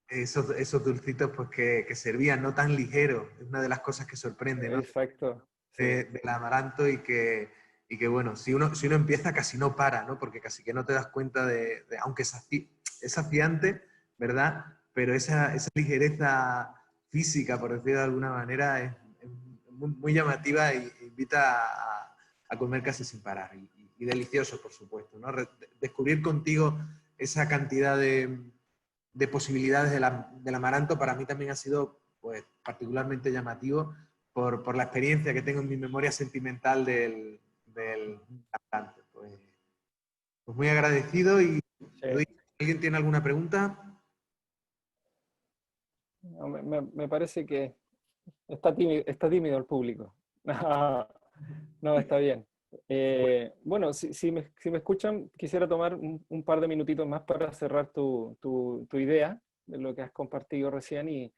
esos dulcitos pues que servían no tan ligeros, es una de las cosas que sorprende, ¿no? Exacto. Sí. Del amaranto y que bueno, si uno empieza casi no para, ¿no? Porque casi que no te das cuenta aunque es saciante, ¿verdad? Pero esa ligereza física, por decirlo de alguna manera, es muy llamativa e invita a comer casi sin parar. Y delicioso, por supuesto, ¿no? Descubrir contigo esa cantidad de posibilidades del amaranto para mí también ha sido pues, particularmente llamativo por la experiencia que tengo en mi memoria sentimental del amaranto. Pues muy agradecido y Sí. ¿alguien tiene alguna pregunta? No, me parece que está tímido el público. No, está bien. Bueno, si me escuchan, quisiera tomar un par de minutitos más para cerrar tu idea de lo que has compartido recién y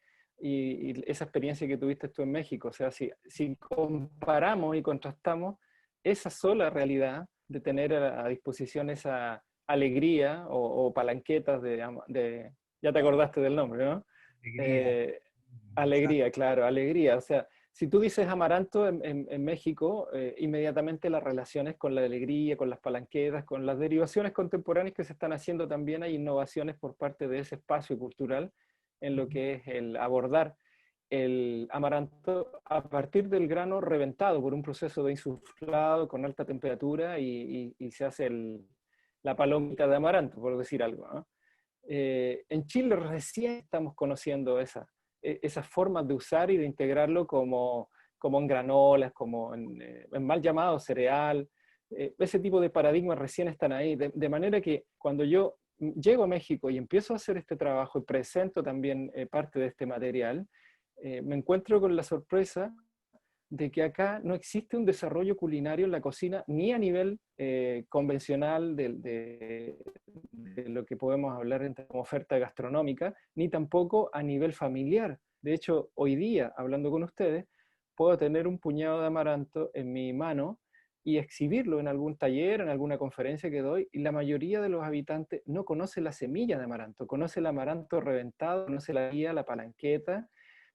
esa experiencia que tuviste tú en México. O sea, si comparamos y contrastamos esa sola realidad de tener a disposición esa alegría o palanquetas ya te acordaste del nombre, ¿no? Alegría, claro, alegría. O sea, si tú dices amaranto en México, inmediatamente las relaciones con la alegría, con las palanquetas, con las derivaciones contemporáneas que se están haciendo también, hay innovaciones por parte de ese espacio cultural en lo que es el abordar el amaranto a partir del grano reventado por un proceso de insuflado con alta temperatura y se hace la palomita de amaranto, por decir algo, ¿no? En Chile recién estamos conociendo esas formas de usar y de integrarlo como en granolas, como en mal llamado cereal. Ese tipo de paradigmas recién están ahí, de manera que cuando yo llego a México y empiezo a hacer este trabajo y presento también parte de este material, me encuentro con la sorpresa de que acá no existe un desarrollo culinario en la cocina ni a nivel convencional de lo que podemos hablar como oferta gastronómica, ni tampoco a nivel familiar. De hecho, hoy día, hablando con ustedes, puedo tener un puñado de amaranto en mi mano y exhibirlo en algún taller, en alguna conferencia que doy, y la mayoría de los habitantes no conoce la semilla de amaranto, conoce el amaranto reventado, conoce la guía, la palanqueta,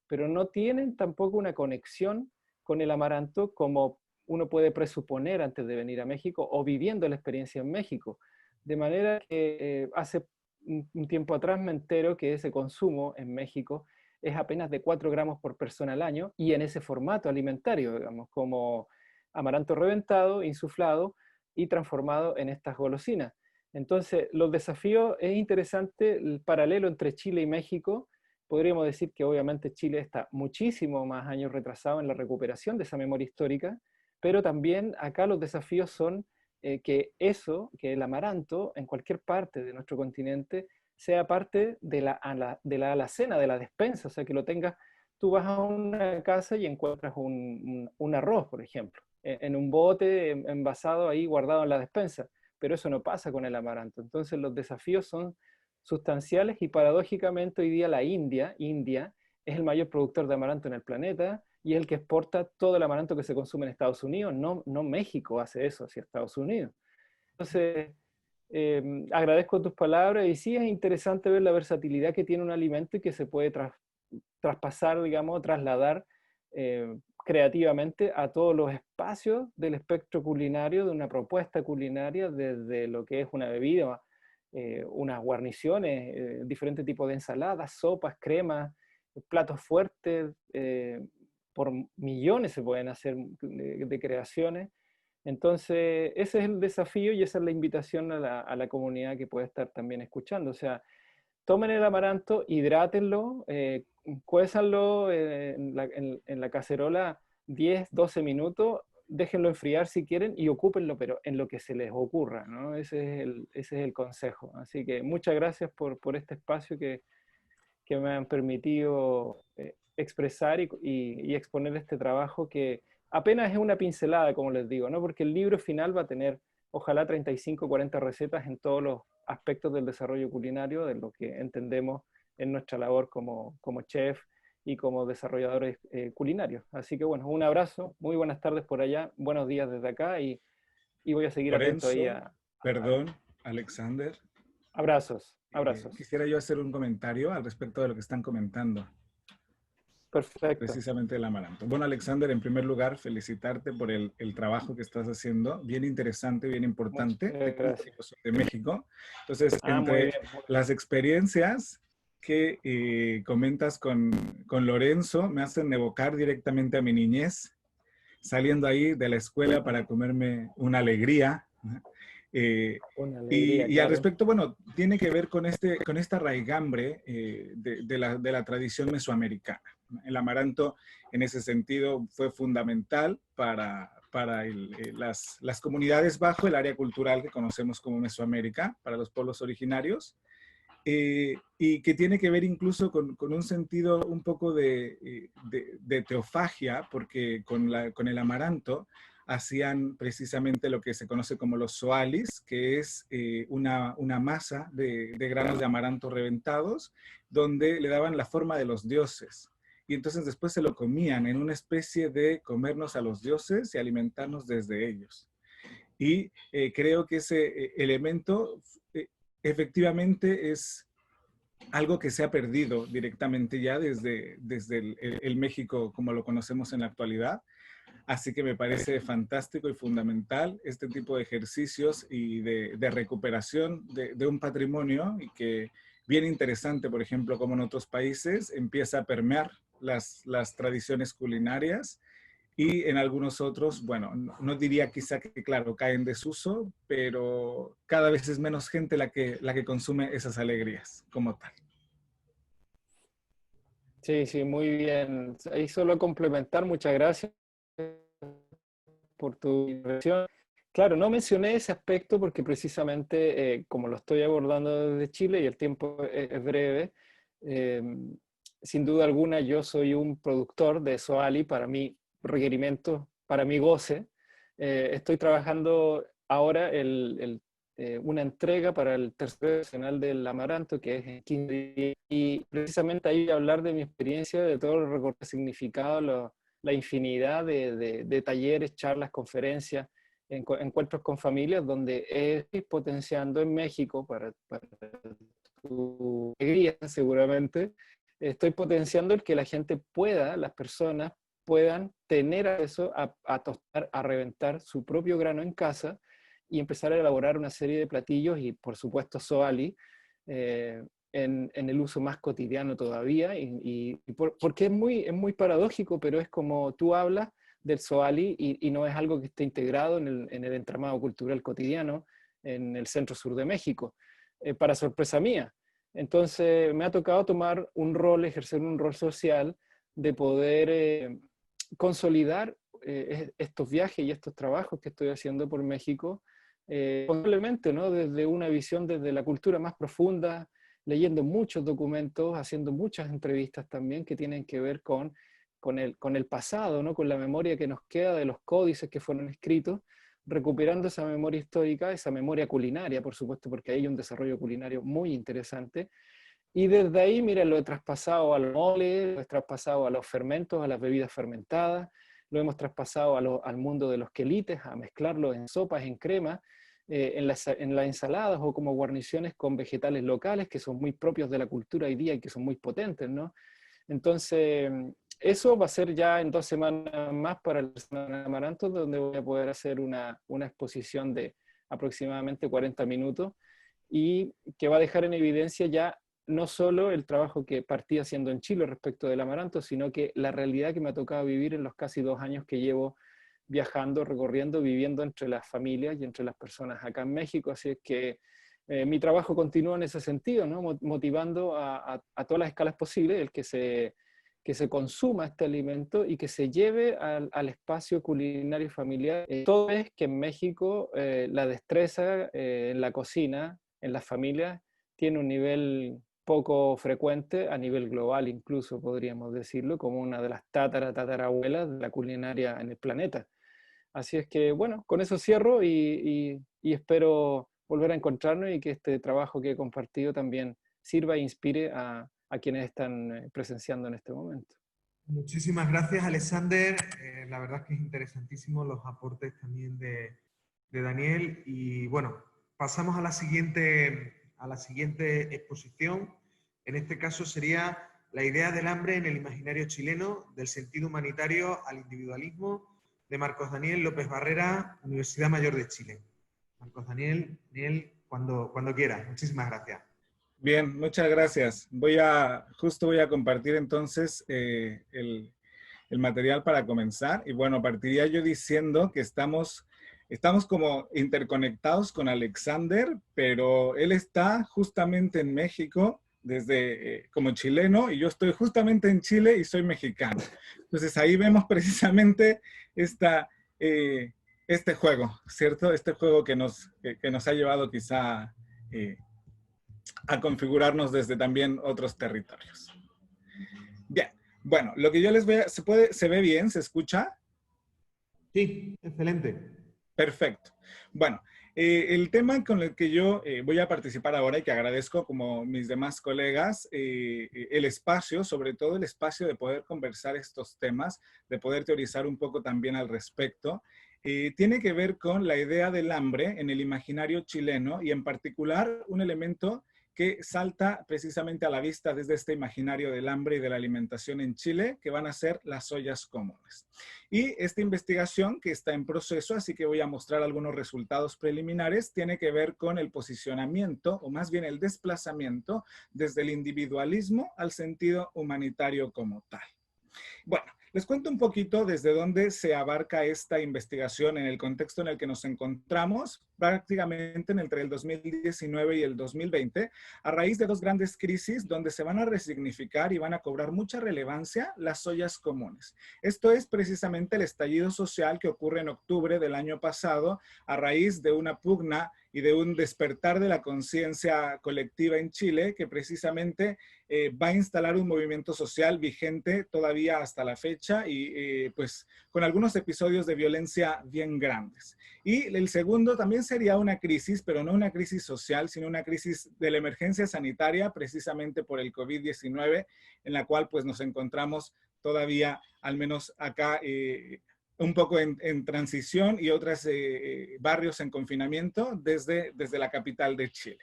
pero no tienen tampoco una conexión con el amaranto como uno puede presuponer antes de venir a México o viviendo la experiencia en México. De manera que hace un tiempo atrás me entero que ese consumo en México es apenas de 4 gramos por persona al año y en ese formato alimentario, digamos, como amaranto reventado, insuflado y transformado en estas golosinas. Entonces, los desafíos, es interesante el paralelo entre Chile y México. Podríamos decir que obviamente Chile está muchísimo más años retrasado en la recuperación de esa memoria histórica, pero también acá los desafíos son que el amaranto, en cualquier parte de nuestro continente, sea parte de la alacena, de la despensa, o sea, que lo tengas, tú vas a una casa y encuentras un arroz, por ejemplo, en un bote envasado ahí, guardado en la despensa, pero eso no pasa con el amaranto. Entonces los desafíos son sustanciales y paradójicamente hoy día la India es el mayor productor de amaranto en el planeta y es el que exporta todo el amaranto que se consume en Estados Unidos, no México hace eso hacia Estados Unidos. Entonces, agradezco tus palabras y sí es interesante ver la versatilidad que tiene un alimento y que se puede traspasar, digamos, trasladar creativamente a todos los espacios del espectro culinario, de una propuesta culinaria, desde lo que es una bebida, unas guarniciones, diferentes tipos de ensaladas, sopas, cremas, platos fuertes, por millones se pueden hacer de creaciones. Entonces, ese es el desafío y esa es la invitación a la comunidad que puede estar también escuchando. O sea, tomen el amaranto, hidrátenlo, cuézanlo en la cacerola 10, 12 minutos, déjenlo enfriar si quieren y ocúpenlo, pero en lo que se les ocurra, ¿no? Ese es el consejo. Así que muchas gracias por este espacio que me han permitido expresar y exponer este trabajo que apenas es una pincelada, como les digo, ¿no? Porque el libro final va a tener, ojalá, 35, 40 recetas en todos los aspectos del desarrollo culinario, de lo que entendemos en nuestra labor como chef y como desarrolladores culinarios. Así que bueno, un abrazo, muy buenas tardes por allá, buenos días desde acá y voy a seguir atento ahí Perdón, Alexander. Abrazos. Quisiera yo hacer un comentario al respecto de lo que están comentando. Perfecto. Precisamente el amaranto. Bueno, Alexander, en primer lugar, felicitarte por el trabajo que estás haciendo. Bien interesante, bien importante. De México. Entonces, entre las experiencias que comentas con Lorenzo, me hacen evocar directamente a mi niñez, saliendo ahí de la escuela para comerme una alegría. Y al respecto, bueno, tiene que ver con esta raigambre de la tradición mesoamericana. El amaranto, en ese sentido, fue fundamental para las comunidades bajo el área cultural que conocemos como Mesoamérica, para los pueblos originarios. y que tiene que ver incluso con un sentido un poco de teofagia, porque con el amaranto hacían precisamente lo que se conoce como los soalis, que es una masa de granos de amaranto reventados, donde le daban la forma de los dioses. Y entonces después se lo comían en una especie de comernos a los dioses y alimentarnos desde ellos. Y creo que ese elemento efectivamente es algo que se ha perdido directamente ya desde el México como lo conocemos en la actualidad. Así que me parece fantástico y fundamental este tipo de ejercicios y de recuperación de un patrimonio, y que bien interesante, por ejemplo, como en otros países empieza a permear las tradiciones culinarias, y en algunos otros, bueno, no diría quizá que, claro, caen en desuso, pero cada vez es menos gente la que consume esas alegrías como tal. Sí, sí, muy bien. Ahí solo complementar, muchas gracias por tu intervención. Claro, no mencioné ese aspecto porque precisamente como lo estoy abordando desde Chile y el tiempo es breve, sin duda alguna yo soy un productor de Soali para mi requerimiento, para mi goce. Estoy trabajando ahora una entrega para el tercer nacional del amaranto, que es en 15 días, y precisamente ahí voy a hablar de mi experiencia, de todo el recorrido significado, la infinidad de talleres, charlas, conferencias, encuentros con familias, donde estoy potenciando en México, para tu alegría seguramente, estoy potenciando el que la gente pueda, las personas puedan tener acceso a tostar, a reventar su propio grano en casa y empezar a elaborar una serie de platillos y, por supuesto, Soali, en el uso más cotidiano todavía, porque es muy paradójico, pero es como tú hablas del Soali y no es algo que esté integrado en el entramado cultural cotidiano en el centro-sur de México, para sorpresa mía. Entonces me ha tocado tomar un rol, ejercer un rol social de poder consolidar estos viajes y estos trabajos que estoy haciendo por México, probablemente, ¿no? Desde una visión desde la cultura más profunda, leyendo muchos documentos, haciendo muchas entrevistas también que tienen que ver con el pasado, ¿no? Con la memoria que nos queda de los códices que fueron escritos, recuperando esa memoria histórica, esa memoria culinaria, por supuesto, porque hay un desarrollo culinario muy interesante. Y desde ahí, mira, lo he traspasado al mole, lo he traspasado a los fermentos, a las bebidas fermentadas, lo hemos traspasado al mundo de los quelites, a mezclarlo en sopas, en crema, en las ensaladas o como guarniciones con vegetales locales que son muy propios de la cultura hoy día y que son muy potentes, ¿no? Entonces, eso va a ser ya en 2 semanas más para el Semana de Amaranto, donde voy a poder hacer una exposición de aproximadamente 40 minutos y que va a dejar en evidencia ya no solo el trabajo que partí haciendo en Chile respecto del amaranto, sino que la realidad que me ha tocado vivir en los casi 2 años que llevo viajando, recorriendo, viviendo entre las familias y entre las personas acá en México. Así es que mi trabajo continúa en ese sentido, ¿no? Motivando a todas las escalas posibles el que se consuma este alimento y que se lleve al espacio culinario familiar. Todo es que en México la destreza en la cocina, en las familias, tiene un nivel poco frecuente a nivel global, incluso podríamos decirlo, como una de las tatarabuelas de la culinaria en el planeta. Así es que, bueno, con eso cierro y espero volver a encontrarnos y que este trabajo que he compartido también sirva e inspire a quienes están presenciando en este momento. Muchísimas gracias, Alexander. La verdad es que es interesantísimo los aportes también de Daniel. Y bueno, pasamos a la siguiente exposición. En este caso sería la idea del hambre en el imaginario chileno, del sentido humanitario al individualismo, de Marcos Daniel López Barrera, Universidad Mayor de Chile. Marcos Daniel, cuando quiera. Muchísimas gracias. Bien, muchas gracias. Justo voy a compartir entonces el material para comenzar. Y bueno, partiría yo diciendo que estamos como interconectados con Alexander, pero él está justamente en México como chileno, y yo estoy justamente en Chile y soy mexicano. Entonces ahí vemos precisamente este juego, ¿cierto? Este juego que nos ha llevado quizá a configurarnos desde también otros territorios. Bien, bueno, lo que yo les voy a... ¿Se ve bien? ¿Se escucha? Sí, excelente. Perfecto. Bueno, el tema con el que yo voy a participar ahora y que agradezco como mis demás colegas, el espacio, sobre todo el espacio de poder conversar estos temas, de poder teorizar un poco también al respecto, tiene que ver con la idea del hambre en el imaginario chileno y en particular un elemento que salta precisamente a la vista desde este imaginario del hambre y de la alimentación en Chile, que van a ser las ollas comunes. Y esta investigación que está en proceso, así que voy a mostrar algunos resultados preliminares, tiene que ver con el posicionamiento, o más bien el desplazamiento, desde el individualismo al sentido humanitario como tal. Bueno, les cuento un poquito desde dónde se abarca esta investigación en el contexto en el que nos encontramos, prácticamente entre el 2019 y el 2020, a raíz de dos grandes crisis donde se van a resignificar y van a cobrar mucha relevancia las ollas comunes. Esto es precisamente el estallido social que ocurre en octubre del año pasado a raíz de una pugna y de un despertar de la conciencia colectiva en Chile que precisamente va a instalar un movimiento social vigente todavía hasta la fecha y pues con algunos episodios de violencia bien grandes. Y el segundo también sería una crisis, pero no una crisis social, sino una crisis de la emergencia sanitaria precisamente por el COVID-19, en la cual pues nos encontramos todavía, al menos acá, un poco en transición y otros barrios en confinamiento desde la capital de Chile.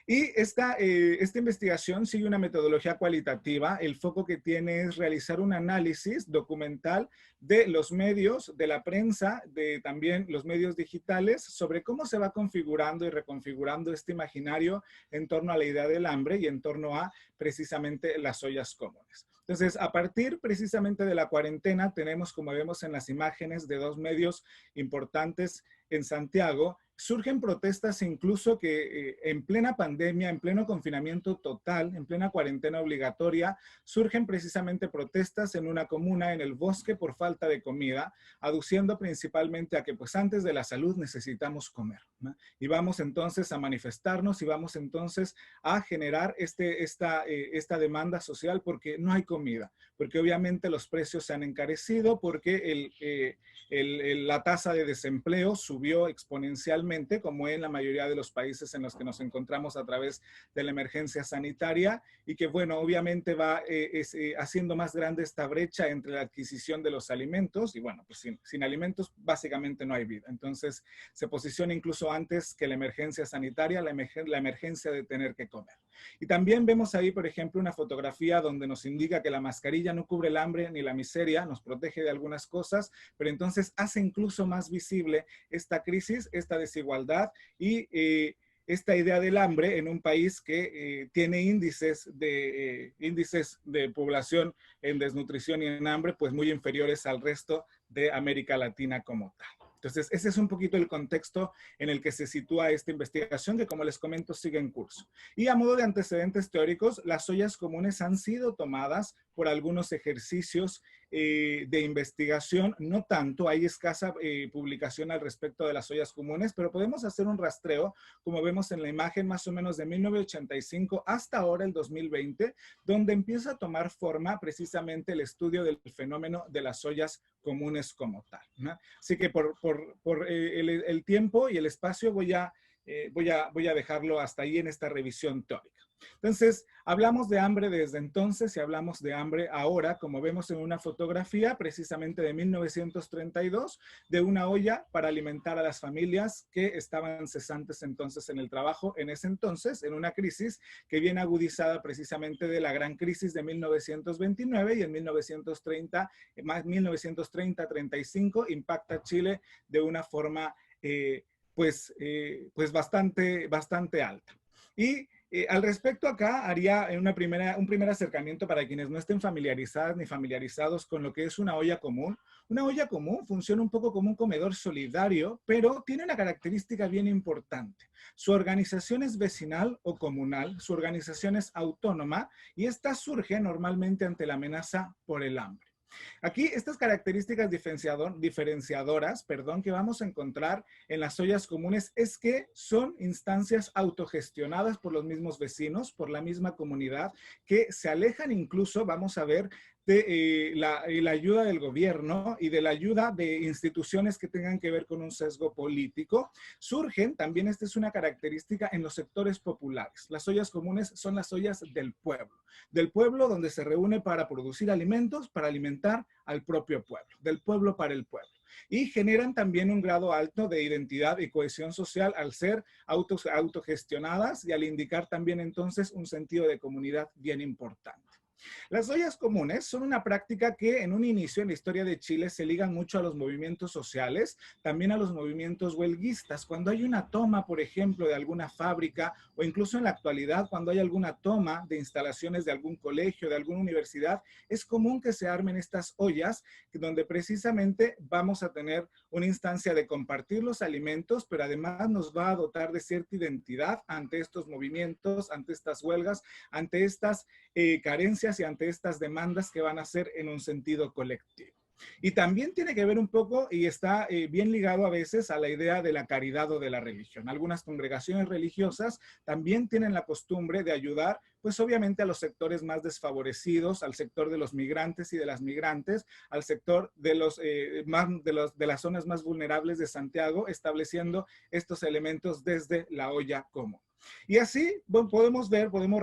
Y esta investigación sigue una metodología cualitativa. El foco que tiene es realizar un análisis documental de los medios, de la prensa, de también los medios digitales, sobre cómo se va configurando y reconfigurando este imaginario en torno a la idea del hambre y en torno a precisamente las ollas comunes. Entonces, a partir precisamente de la cuarentena, tenemos, como vemos en las imágenes, de dos medios importantes en Santiago, surgen protestas incluso que en plena pandemia, en pleno confinamiento total, en plena cuarentena obligatoria, surgen precisamente protestas en una comuna en el bosque por falta de comida, aduciendo principalmente a que pues antes de la salud necesitamos comer, ¿no? Y vamos entonces a manifestarnos y vamos entonces a generar esta demanda social porque no hay comida, porque obviamente los precios se han encarecido, porque la tasa de desempleo subió exponencialmente, como en la mayoría de los países en los que nos encontramos a través de la emergencia sanitaria, y que, bueno, obviamente va haciendo más grande esta brecha entre la adquisición de los alimentos, y bueno, pues sin alimentos básicamente no hay vida. Entonces, se posiciona incluso antes que la emergencia sanitaria, la emergencia de tener que comer. Y también vemos ahí, por ejemplo, una fotografía donde nos indica que la mascarilla no cubre el hambre ni la miseria, nos protege de algunas cosas, pero entonces hace incluso más visible esta crisis, esta desigualdad y esta idea del hambre en un país que tiene índices de población en desnutrición y en hambre pues muy inferiores al resto de América Latina como tal. Entonces, ese es un poquito el contexto en el que se sitúa esta investigación que, como les comento, sigue en curso. Y a modo de antecedentes teóricos, las ollas comunes han sido tomadas por algunos ejercicios de investigación, no tanto, hay escasa publicación al respecto de las ollas comunes, pero podemos hacer un rastreo, como vemos en la imagen, más o menos de 1985 hasta ahora, el 2020, donde empieza a tomar forma precisamente el estudio del fenómeno de las ollas comunes como tal, ¿no? Así que por el tiempo y el espacio voy a dejarlo hasta ahí en esta revisión teórica. Entonces, hablamos de hambre desde entonces y hablamos de hambre ahora, como vemos en una fotografía precisamente de 1932, de una olla para alimentar a las familias que estaban cesantes entonces en el trabajo, en ese entonces, en una crisis que viene agudizada precisamente de la gran crisis de 1929 y en 1930-35 impacta Chile de una forma pues bastante alta. Y al respecto acá haría un primer acercamiento para quienes no estén familiarizadas ni familiarizados con lo que es una olla común. Una olla común funciona un poco como un comedor solidario, pero tiene una característica bien importante. Su organización es vecinal o comunal, su organización es autónoma y esta surge normalmente ante la amenaza por el hambre. Aquí estas características diferenciadoras, que vamos a encontrar en las ollas comunes es que son instancias autogestionadas por los mismos vecinos, por la misma comunidad, que se alejan incluso, vamos a ver, de la ayuda del gobierno y de la ayuda de instituciones que tengan que ver con un sesgo político. Surgen, también esta es una característica en los sectores populares. Las ollas comunes son las ollas del pueblo donde se reúne para producir alimentos, para alimentar al propio pueblo, del pueblo para el pueblo. Y generan también un grado alto de identidad y cohesión social al ser autogestionadas y al indicar también entonces un sentido de comunidad bien importante. Las ollas comunes son una práctica que en un inicio en la historia de Chile se ligan mucho a los movimientos sociales, también a los movimientos huelguistas. Cuando hay una toma, por ejemplo, de alguna fábrica o incluso en la actualidad, cuando hay alguna toma de instalaciones de algún colegio, de alguna universidad, es común que se armen estas ollas donde precisamente vamos a tener una instancia de compartir los alimentos, pero además nos va a dotar de cierta identidad ante estos movimientos, ante estas huelgas, ante estas carencias y ante estas demandas que van a ser en un sentido colectivo. Y también tiene que ver un poco y está bien ligado a veces a la idea de la caridad o de la religión. Algunas congregaciones religiosas también tienen la costumbre de ayudar, pues obviamente a los sectores más desfavorecidos, al sector de los migrantes y de las migrantes, al sector de las zonas más vulnerables de Santiago, estableciendo estos elementos desde la olla común. Y así podemos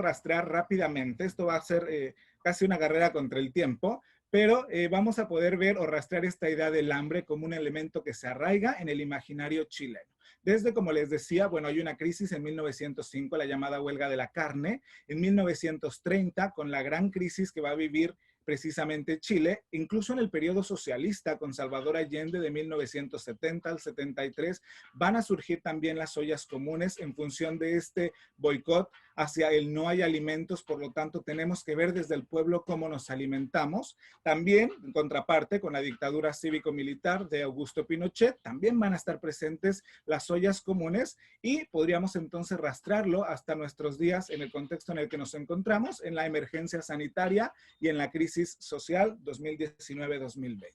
rastrear rápidamente, esto va a ser casi una carrera contra el tiempo, pero vamos a poder ver o rastrear esta idea del hambre como un elemento que se arraiga en el imaginario chileno. Desde, como les decía, bueno, hay una crisis en 1905, la llamada huelga de la carne, en 1930, con la gran crisis que va a vivir precisamente Chile, incluso en el periodo socialista con Salvador Allende de 1970 al 73, van a surgir también las ollas comunes en función de este boicot hacia el no hay alimentos, por lo tanto tenemos que ver desde el pueblo cómo nos alimentamos. También, en contraparte, con la dictadura cívico-militar de Augusto Pinochet, también van a estar presentes las ollas comunes y podríamos entonces rastrearlo hasta nuestros días en el contexto en el que nos encontramos, en la emergencia sanitaria y en la crisis social 2019-2020.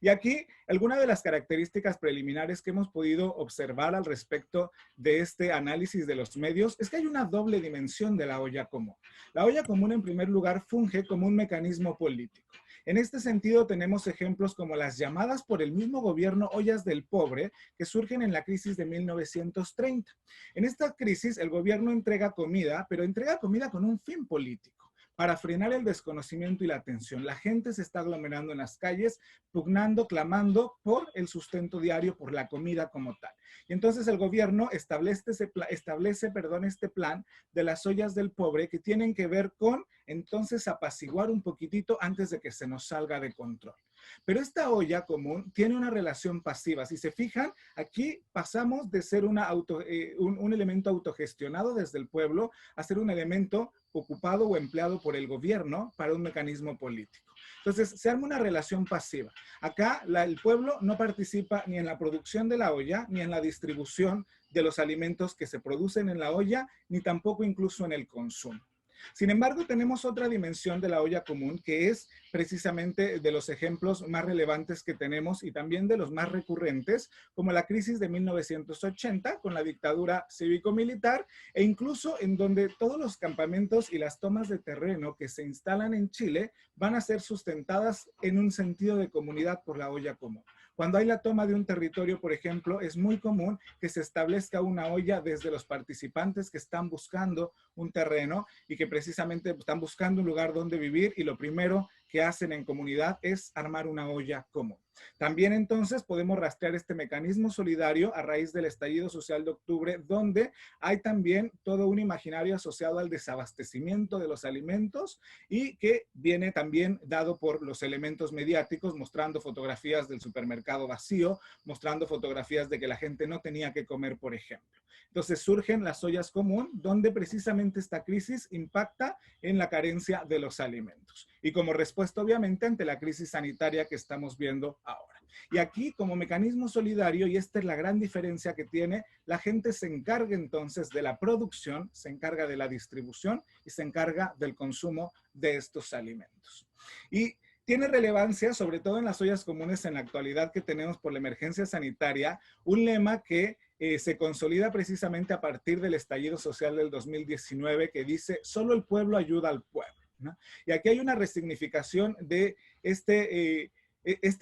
Y aquí, algunas de las características preliminares que hemos podido observar al respecto de este análisis de los medios es que hay una doble dimensión de la olla común. La olla común, en primer lugar, funge como un mecanismo político. En este sentido, tenemos ejemplos como las llamadas por el mismo gobierno ollas del pobre que surgen en la crisis de 1930. En esta crisis, el gobierno entrega comida, pero entrega comida con un fin político, para frenar el desconocimiento y la tensión. La gente se está aglomerando en las calles, pugnando, clamando por el sustento diario, por la comida como tal. Y entonces el gobierno establece este plan de las ollas del pobre que tienen que ver con, entonces, apaciguar un poquitito antes de que se nos salga de control. Pero esta olla común tiene una relación pasiva. Si se fijan, aquí pasamos de ser un elemento autogestionado desde el pueblo a ser un elemento ocupado o empleado por el gobierno para un mecanismo político. Entonces, se arma una relación pasiva. Acá el pueblo no participa ni en la producción de la olla, ni en la distribución de los alimentos que se producen en la olla, ni tampoco incluso en el consumo. Sin embargo, tenemos otra dimensión de la olla común que es precisamente de los ejemplos más relevantes que tenemos y también de los más recurrentes, como la crisis de 1980 con la dictadura cívico-militar e incluso en donde todos los campamentos y las tomas de terreno que se instalan en Chile van a ser sustentadas en un sentido de comunidad por la olla común. Cuando hay la toma de un territorio, por ejemplo, es muy común que se establezca una olla desde los participantes que están buscando un terreno y que precisamente están buscando un lugar donde vivir y lo primero que hacen en comunidad es armar una olla común. También entonces podemos rastrear este mecanismo solidario a raíz del estallido social de octubre, donde hay también todo un imaginario asociado al desabastecimiento de los alimentos y que viene también dado por los elementos mediáticos, mostrando fotografías del supermercado vacío, mostrando fotografías de que la gente no tenía que comer, por ejemplo. Entonces surgen las ollas común, donde precisamente esta crisis impacta en la carencia de los alimentos. Y como respuesta, obviamente, ante la crisis sanitaria que estamos viendo ahora. Y aquí, como mecanismo solidario, y esta es la gran diferencia que tiene, la gente se encarga entonces de la producción, se encarga de la distribución y se encarga del consumo de estos alimentos. Y tiene relevancia, sobre todo en las ollas comunes en la actualidad que tenemos por la emergencia sanitaria, un lema que se consolida precisamente a partir del estallido social del 2019 que dice, solo el pueblo ayuda al pueblo, ¿no? Y aquí hay una resignificación de este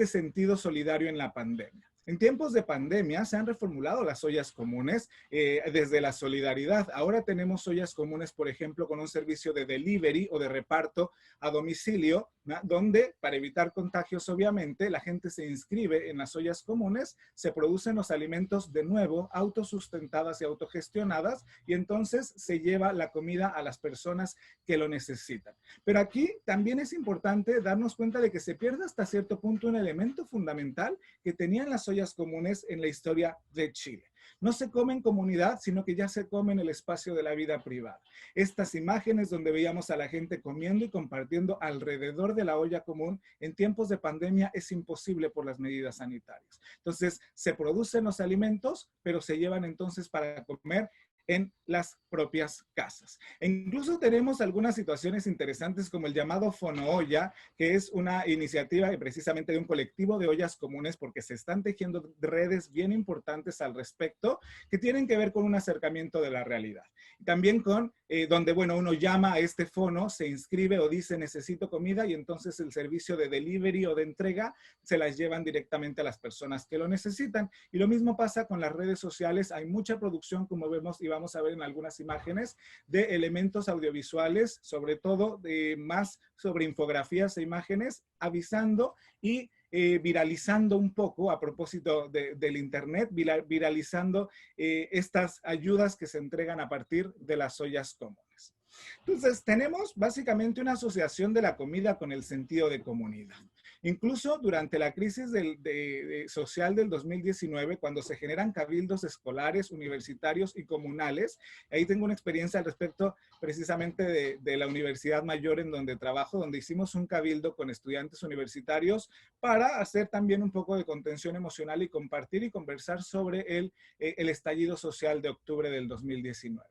sentido solidario en la pandemia. En tiempos de pandemia se han reformulado las ollas comunes desde la solidaridad. Ahora tenemos ollas comunes, por ejemplo, con un servicio de delivery o de reparto a domicilio, ¿no? Donde, para evitar contagios, obviamente, la gente se inscribe en las ollas comunes, se producen los alimentos de nuevo, autosustentadas y autogestionadas, y entonces se lleva la comida a las personas que lo necesitan. Pero aquí también es importante darnos cuenta de que se pierde hasta cierto punto un elemento fundamental que tenían las ollas comunes en la historia de Chile. No se come en comunidad, sino que ya se come en el espacio de la vida privada. Estas imágenes donde veíamos a la gente comiendo y compartiendo alrededor de la olla común en tiempos de pandemia es imposible por las medidas sanitarias. Entonces, se producen los alimentos, pero se llevan entonces para comer en las propias casas. E incluso tenemos algunas situaciones interesantes como el llamado Fonoolla, que es una iniciativa precisamente de un colectivo de ollas comunes porque se están tejiendo redes bien importantes al respecto que tienen que ver con un acercamiento de la realidad. También con donde, bueno, uno llama a este fono, se inscribe o dice necesito comida y entonces el servicio de delivery o de entrega se las llevan directamente a las personas que lo necesitan. Y lo mismo pasa con las redes sociales. Hay mucha producción, como vemos y vamos a ver en algunas imágenes, de elementos audiovisuales, sobre todo más sobre infografías e imágenes, avisando y viralizando un poco a propósito del internet, viralizando estas ayudas que se entregan a partir de las ollas comunes. Entonces, tenemos básicamente una asociación de la comida con el sentido de comunidad. Incluso durante la crisis social del 2019, cuando se generan cabildos escolares, universitarios y comunales, ahí tengo una experiencia al respecto precisamente de la Universidad Mayor en donde trabajo, donde hicimos un cabildo con estudiantes universitarios para hacer también un poco de contención emocional y compartir y conversar sobre el estallido social de octubre del 2019.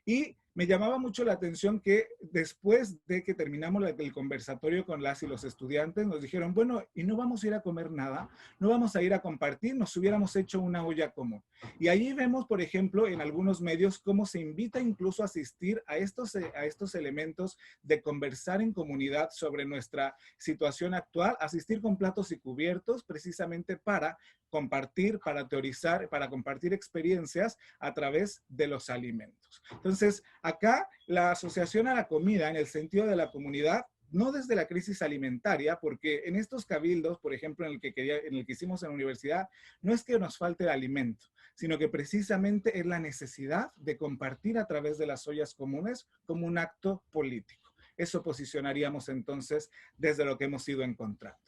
Y me llamaba mucho la atención que después de que terminamos el conversatorio con las y los estudiantes, nos dijeron, bueno, ¿y no vamos a ir a comer nada? ¿No vamos a ir a compartir? Nos hubiéramos hecho una olla común. Y ahí vemos, por ejemplo, en algunos medios cómo se invita incluso a asistir a estos elementos de conversar en comunidad sobre nuestra situación actual, asistir con platos y cubiertos precisamente para compartir, para teorizar, para compartir experiencias a través de los alimentos. Entonces, acá la asociación a la comida en el sentido de la comunidad, no desde la crisis alimentaria, porque en estos cabildos, por ejemplo, en el que hicimos en la universidad, no es que nos falte el alimento, sino que precisamente es la necesidad de compartir a través de las ollas comunes como un acto político. Eso posicionaríamos entonces desde lo que hemos ido encontrando.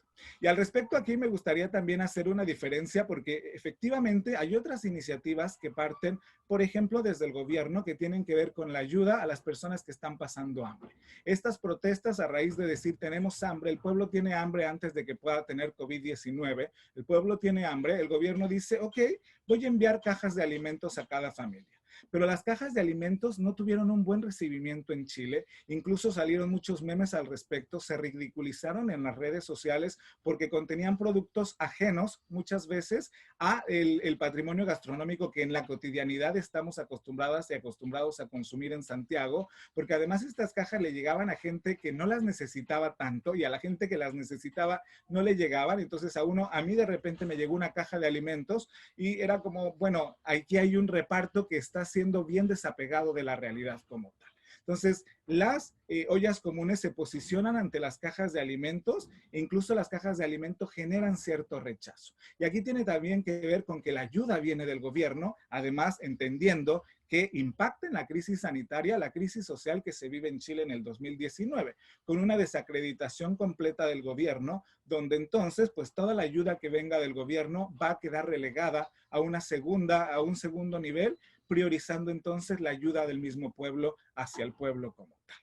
Y al respecto aquí me gustaría también hacer una diferencia porque efectivamente hay otras iniciativas que parten, por ejemplo, desde el gobierno que tienen que ver con la ayuda a las personas que están pasando hambre. Estas protestas a raíz de decir tenemos hambre, el pueblo tiene hambre antes de que pueda tener COVID-19, el pueblo tiene hambre, el gobierno dice, ok, voy a enviar cajas de alimentos a cada familia. Pero las cajas de alimentos no tuvieron un buen recibimiento en Chile, incluso salieron muchos memes al respecto, se ridiculizaron en las redes sociales porque contenían productos ajenos muchas veces a el patrimonio gastronómico que en la cotidianidad estamos acostumbradas y acostumbrados a consumir en Santiago, porque además estas cajas le llegaban a gente que no las necesitaba tanto y a la gente que las necesitaba no le llegaban, entonces a mí de repente me llegó una caja de alimentos y era como, bueno, aquí hay un reparto que está siendo bien desapegado de la realidad como tal. Entonces, las ollas comunes se posicionan ante las cajas de alimentos e incluso las cajas de alimentos generan cierto rechazo. Y aquí tiene también que ver con que la ayuda viene del gobierno, además entendiendo que impacta en la crisis sanitaria, la crisis social que se vive en Chile en el 2019, con una desacreditación completa del gobierno, donde entonces pues toda la ayuda que venga del gobierno va a quedar relegada a un segundo nivel, priorizando entonces la ayuda del mismo pueblo hacia el pueblo como tal.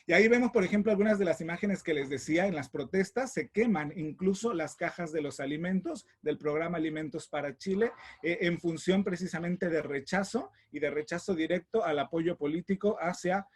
Y ahí vemos, por ejemplo, algunas de las imágenes que les decía, en las protestas se queman incluso las cajas de los alimentos del programa Alimentos para Chile en función precisamente de rechazo y de rechazo directo al apoyo político hacia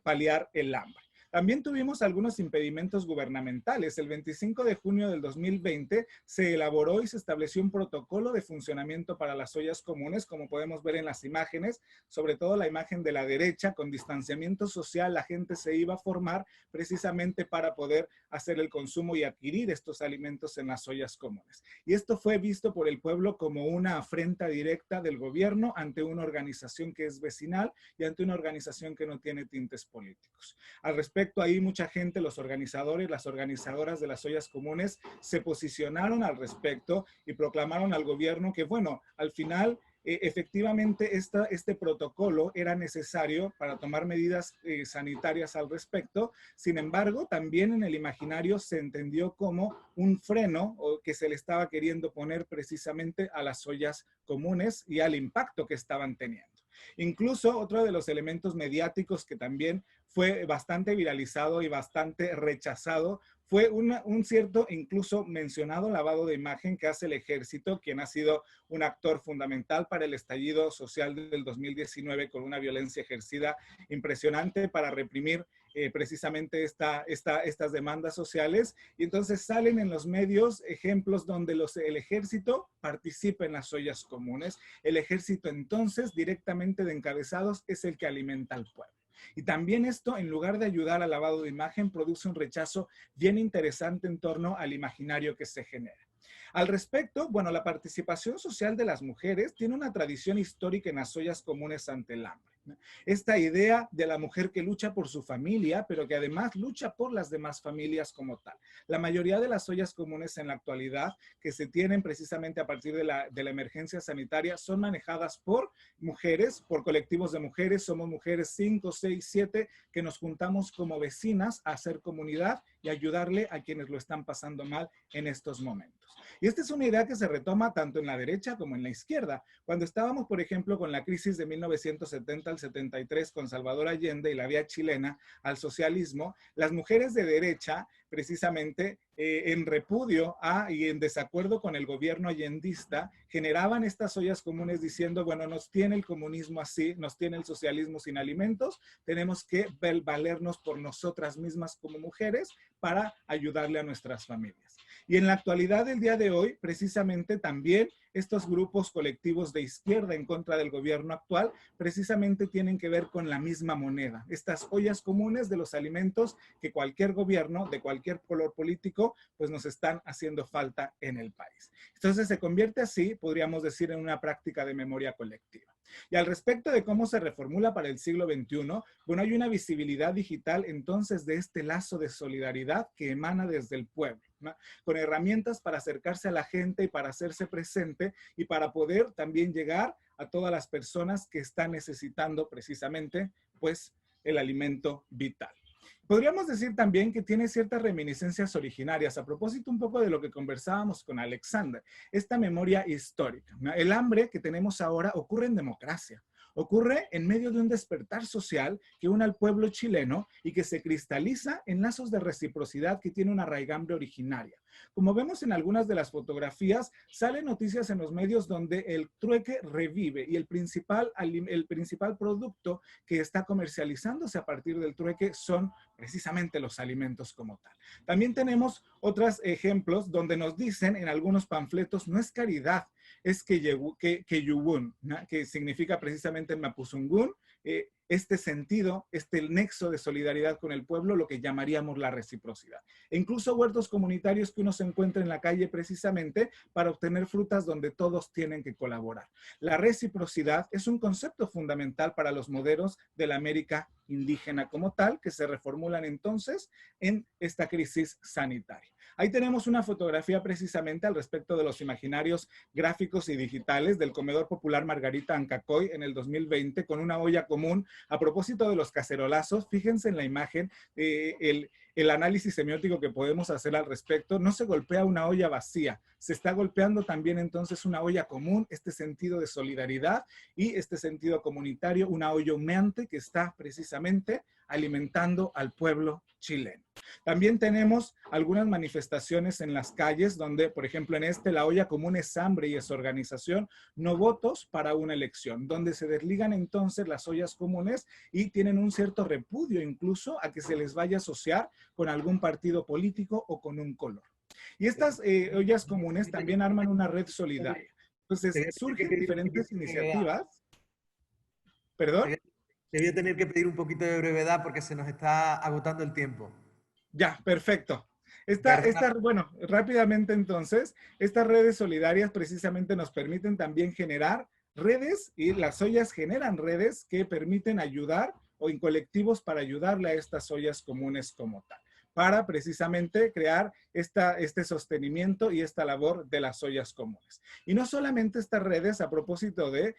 paliar el hambre. También tuvimos algunos impedimentos gubernamentales. El 25 de junio del 2020 se elaboró y se estableció un protocolo de funcionamiento para las ollas comunes, como podemos ver en las imágenes, sobre todo la imagen de la derecha, con distanciamiento social, la gente se iba a formar precisamente para poder hacer el consumo y adquirir estos alimentos en las ollas comunes. Y esto fue visto por el pueblo como una afrenta directa del gobierno ante una organización que es vecinal y ante una organización que no tiene tintes políticos. Al respecto, ahí mucha gente, los organizadores, las organizadoras de las ollas comunes se posicionaron al respecto y proclamaron al gobierno que, bueno, al final efectivamente este protocolo era necesario para tomar medidas sanitarias al respecto. Sin embargo, también en el imaginario se entendió como un freno que se le estaba queriendo poner precisamente a las ollas comunes y al impacto que estaban teniendo. Incluso otro de los elementos mediáticos que también fue bastante viralizado y bastante rechazado fue un cierto, incluso mencionado lavado de imagen que hace el ejército, quien ha sido un actor fundamental para el estallido social del 2019 con una violencia ejercida impresionante para reprimir precisamente estas demandas sociales. Y entonces salen en los medios ejemplos donde el ejército participa en las ollas comunes. El ejército entonces directamente de encabezados es el que alimenta al pueblo. Y también esto, en lugar de ayudar al lavado de imagen, produce un rechazo bien interesante en torno al imaginario que se genera. Al respecto, bueno, la participación social de las mujeres tiene una tradición histórica en las ollas comunes ante el hambre. Esta idea de la mujer que lucha por su familia, pero que además lucha por las demás familias como tal. La mayoría de las ollas comunes en la actualidad que se tienen precisamente a partir de la emergencia sanitaria son manejadas por mujeres, por colectivos de mujeres. Somos mujeres 5, 6, 7 que nos juntamos como vecinas a hacer comunidad y ayudarle a quienes lo están pasando mal en estos momentos. Y esta es una idea que se retoma tanto en la derecha como en la izquierda. Cuando estábamos, por ejemplo, con la crisis de 1970 al 73 con Salvador Allende y la vía chilena al socialismo, las mujeres de derecha, precisamente en repudio y en desacuerdo con el gobierno allendista, generaban estas ollas comunes diciendo, bueno, nos tiene el comunismo así, nos tiene el socialismo sin alimentos, tenemos que valernos por nosotras mismas como mujeres para ayudarle a nuestras familias. Y en la actualidad del día de hoy, precisamente también estos grupos colectivos de izquierda en contra del gobierno actual precisamente tienen que ver con la misma moneda. Estas ollas comunes de los alimentos que cualquier gobierno de cualquier color político pues nos están haciendo falta en el país. Entonces se convierte así, podríamos decir, en una práctica de memoria colectiva. Y al respecto de cómo se reformula para el siglo XXI, bueno, hay una visibilidad digital entonces de este lazo de solidaridad que emana desde el pueblo, ¿no? Con herramientas para acercarse a la gente y para hacerse presente y para poder también llegar a todas las personas que están necesitando precisamente pues el alimento vital. Podríamos decir también que tiene ciertas reminiscencias originarias, a propósito un poco de lo que conversábamos con Alexander, esta memoria histórica, ¿no? El hambre que tenemos ahora ocurre en democracia, ocurre en medio de un despertar social que une al pueblo chileno y que se cristaliza en lazos de reciprocidad que tiene una raigambre originaria. Como vemos en algunas de las fotografías, salen noticias en los medios donde el trueque revive y el principal producto que está comercializándose a partir del trueque son precisamente los alimentos como tal. También tenemos otros ejemplos donde nos dicen en algunos panfletos, no es caridad, es Keyugun, ¿no? Que significa precisamente en Mapuzungún, este sentido, nexo de solidaridad con el pueblo, lo que llamaríamos la reciprocidad. E incluso huertos comunitarios que uno se encuentra en la calle precisamente para obtener frutas donde todos tienen que colaborar. La reciprocidad es un concepto fundamental para los modelos de la América indígena como tal, que se reformulan entonces en esta crisis sanitaria. Ahí tenemos una fotografía precisamente al respecto de los imaginarios gráficos y digitales del comedor popular Margarita Ancacoy en el 2020 con una olla común. A propósito de los cacerolazos, fíjense en la imagen, el análisis semiótico que podemos hacer al respecto. No se golpea una olla vacía, se está golpeando también entonces una olla común, este sentido de solidaridad y este sentido comunitario, una olla humeante que está precisamente alimentando al pueblo chileno. También tenemos algunas manifestaciones en las calles donde, por ejemplo, en la olla común es hambre y es organización, no votos para una elección, donde se desligan entonces las ollas comunes y tienen un cierto repudio incluso a que se les vaya a asociar con algún partido político o con un color. Y estas ollas comunes también arman una red solidaria. Entonces, surgen diferentes iniciativas. ¿Perdón? Te voy a tener que pedir un poquito de brevedad porque se nos está agotando el tiempo. Ya, perfecto. Bueno, rápidamente entonces, estas redes solidarias precisamente nos permiten también generar redes y las ollas generan redes que permiten ayudar o en colectivos para ayudarle a estas ollas comunes como tal, para precisamente crear este sostenimiento y esta labor de las ollas comunes. Y no solamente estas redes, a propósito de,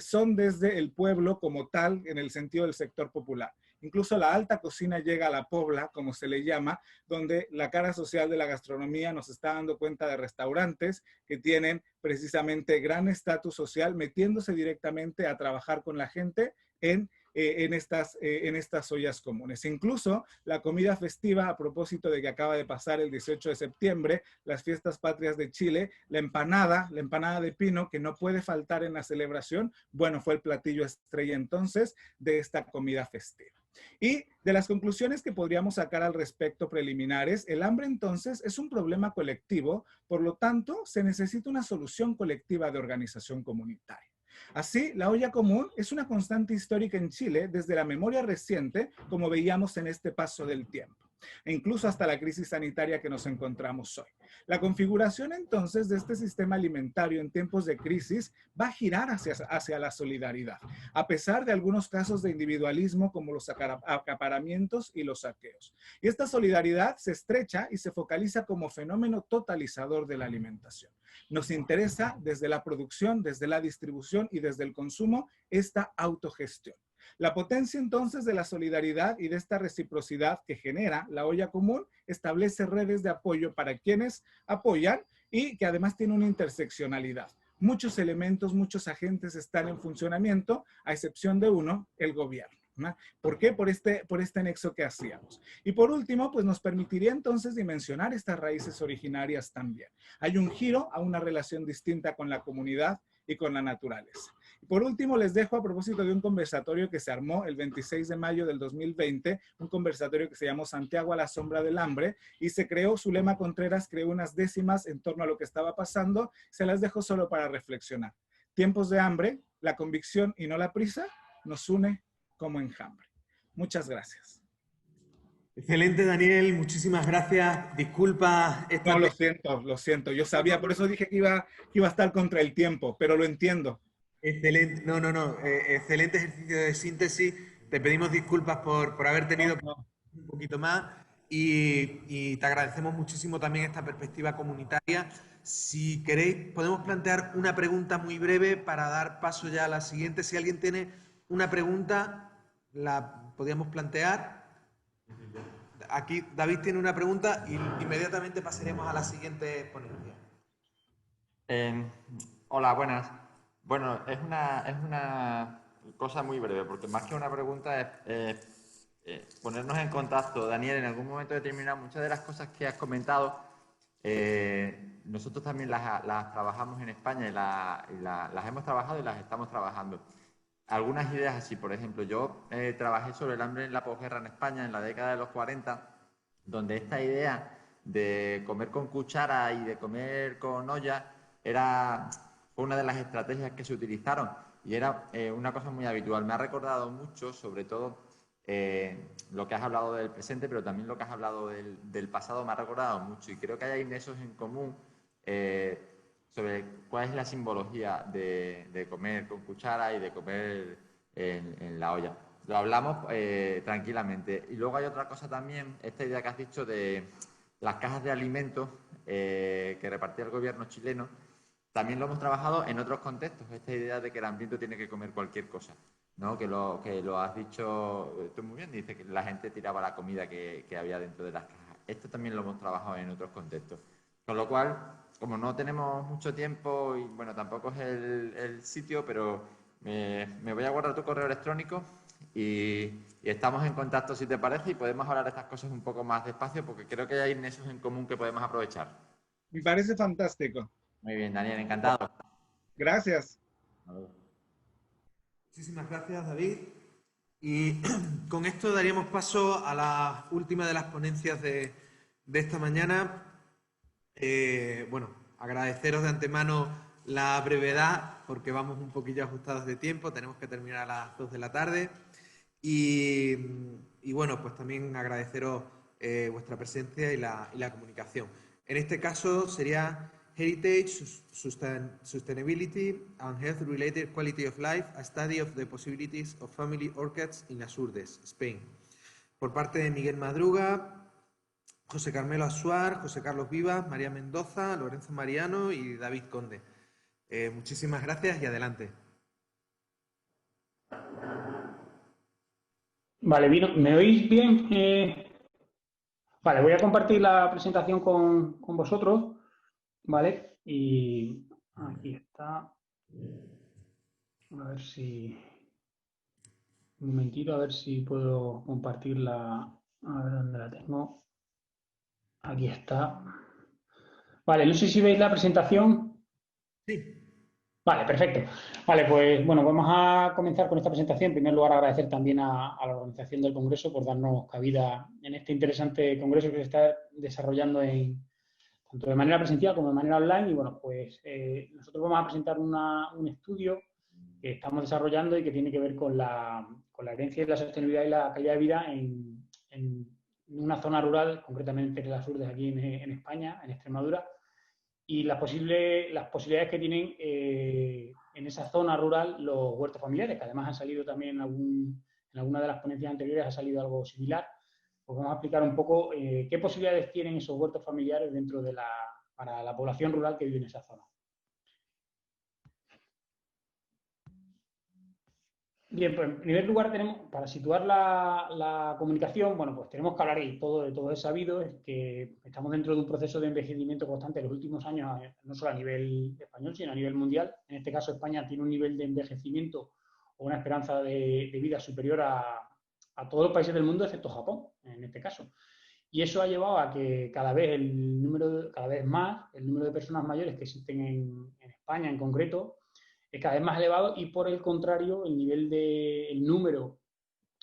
son desde el pueblo como tal, en el sentido del sector popular. Incluso la alta cocina llega a la pobla, como se le llama, donde la cara social de la gastronomía nos está dando cuenta de restaurantes que tienen precisamente gran estatus social, metiéndose directamente a trabajar con la gente en estas ollas comunes. Incluso la comida festiva, a propósito de que acaba de pasar el 18 de septiembre, las fiestas patrias de Chile, la empanada de pino, que no puede faltar en la celebración, bueno, fue el platillo estrella entonces de esta comida festiva. Y de las conclusiones que podríamos sacar al respecto preliminares, el hambre entonces es un problema colectivo, por lo tanto, se necesita una solución colectiva de organización comunitaria. Así, la olla común es una constante histórica en Chile desde la memoria reciente, como veíamos en este paso del tiempo, e incluso hasta la crisis sanitaria que nos encontramos hoy. La configuración entonces de este sistema alimentario en tiempos de crisis va a girar hacia la solidaridad, a pesar de algunos casos de individualismo como los acaparamientos y los saqueos. Y esta solidaridad se estrecha y se focaliza como fenómeno totalizador de la alimentación. Nos interesa desde la producción, desde la distribución y desde el consumo esta autogestión. La potencia entonces de la solidaridad y de esta reciprocidad que genera la olla común establece redes de apoyo para quienes apoyan y que además tiene una interseccionalidad. Muchos elementos, muchos agentes están en funcionamiento, a excepción de uno, el gobierno. ¿Por qué? Por este nexo que hacíamos. Y por último, pues nos permitiría entonces dimensionar estas raíces originarias también. Hay un giro a una relación distinta con la comunidad y con la naturaleza. Y por último, les dejo a propósito de un conversatorio que se armó el 26 de mayo del 2020, un conversatorio que se llamó Santiago a la sombra del hambre, y se creó, Zulema Contreras creó unas décimas en torno a lo que estaba pasando. Se las dejo solo para reflexionar. Tiempos de hambre, la convicción y no la prisa, nos une como enjambre. Muchas gracias. Excelente, Daniel. Muchísimas gracias. Disculpa. No, lo siento. Yo sabía, por eso dije que iba a estar contra el tiempo, pero lo entiendo. Excelente. No. Excelente ejercicio de síntesis. Te pedimos disculpas por haber tenido un poquito más y te agradecemos muchísimo también esta perspectiva comunitaria. Si queréis, podemos plantear una pregunta muy breve para dar paso ya a la siguiente. Si alguien tiene una pregunta, la podríamos plantear. Aquí David tiene una pregunta y inmediatamente pasaremos a la siguiente ponencia. Hola, buenas. Bueno, es una cosa muy breve, porque más que una pregunta es ponernos en contacto. Daniel, en algún momento determinado, muchas de las cosas que has comentado, nosotros también las trabajamos en España y las hemos trabajado y las estamos trabajando. Algunas ideas así, por ejemplo, yo trabajé sobre el hambre en la posguerra en España en la década de los 40, donde esta idea de comer con cuchara y de comer con olla fue una de las estrategias que se utilizaron y era una cosa muy habitual. Me ha recordado mucho, sobre todo, lo que has hablado del presente, pero también lo que has hablado del pasado me ha recordado mucho y creo que hay nexos en común sobre cuál es la simbología de comer con cuchara y de comer en la olla. Lo hablamos tranquilamente. Y luego hay otra cosa también, esta idea que has dicho de las cajas de alimentos que repartía el gobierno chileno. También lo hemos trabajado en otros contextos, esta idea de que el hambriento tiene que comer cualquier cosa, ¿no? Que lo has dicho tú muy bien, dice que la gente tiraba la comida que había dentro de las cajas. Esto también lo hemos trabajado en otros contextos. Con lo cual, como no tenemos mucho tiempo y bueno, tampoco es el sitio, pero me voy a guardar tu correo electrónico y estamos en contacto, si te parece, y podemos hablar de estas cosas un poco más despacio, porque creo que hay nexos en común que podemos aprovechar. Me parece fantástico. Muy bien, Daniel, encantado. Gracias. Muchísimas gracias, David. Y con esto daríamos paso a la última de las ponencias de esta mañana. Bueno, agradeceros de antemano la brevedad, porque vamos un poquillo ajustados de tiempo, tenemos que terminar a las 2 de la tarde. Y bueno, pues también agradeceros vuestra presencia y la comunicación. En este caso sería Heritage, Sustainability and Health-Related Quality of Life, a Study of the Possibilities of Family Orchids in Azurdes, Spain. Por parte de Miguel Madruga, José Carmelo Asuar, José Carlos Vivas, María Mendoza, Lorenzo Mariano y David Conde. Muchísimas gracias y adelante. Vale, ¿me oís bien? Vale, voy a compartir la presentación con vosotros, ¿vale? Y aquí está. A ver si... Un momentito, a ver si puedo compartirla. A ver dónde la tengo. Aquí está. Vale, no sé si veis la presentación. Sí. Vale, perfecto. Vale, pues bueno, vamos a comenzar con esta presentación. En primer lugar, agradecer también a la organización del Congreso por darnos cabida en este interesante congreso que se está desarrollando tanto de manera presencial como de manera online. Y bueno, pues nosotros vamos a presentar un estudio que estamos desarrollando y que tiene que ver con la herencia y la sostenibilidad y la calidad de vida en una zona rural, concretamente en las Urdes, aquí en España, en Extremadura, y las posibilidades que tienen en esa zona rural los huertos familiares, que además han salido también en alguna de las ponencias anteriores, ha salido algo similar. Pues vamos a explicar un poco qué posibilidades tienen esos huertos familiares para la población rural que vive en esa zona. Bien, pues en primer lugar para situar la comunicación, bueno, pues tenemos que hablar, y de todo es sabido, es que estamos dentro de un proceso de envejecimiento constante en los últimos años, no solo a nivel español, sino a nivel mundial. En este caso, España tiene un nivel de envejecimiento o una esperanza de vida superior a todos los países del mundo, excepto Japón, en este caso. Y eso ha llevado a que cada vez más el número de personas mayores que existen en España en concreto es cada vez más elevado, y por el contrario, el número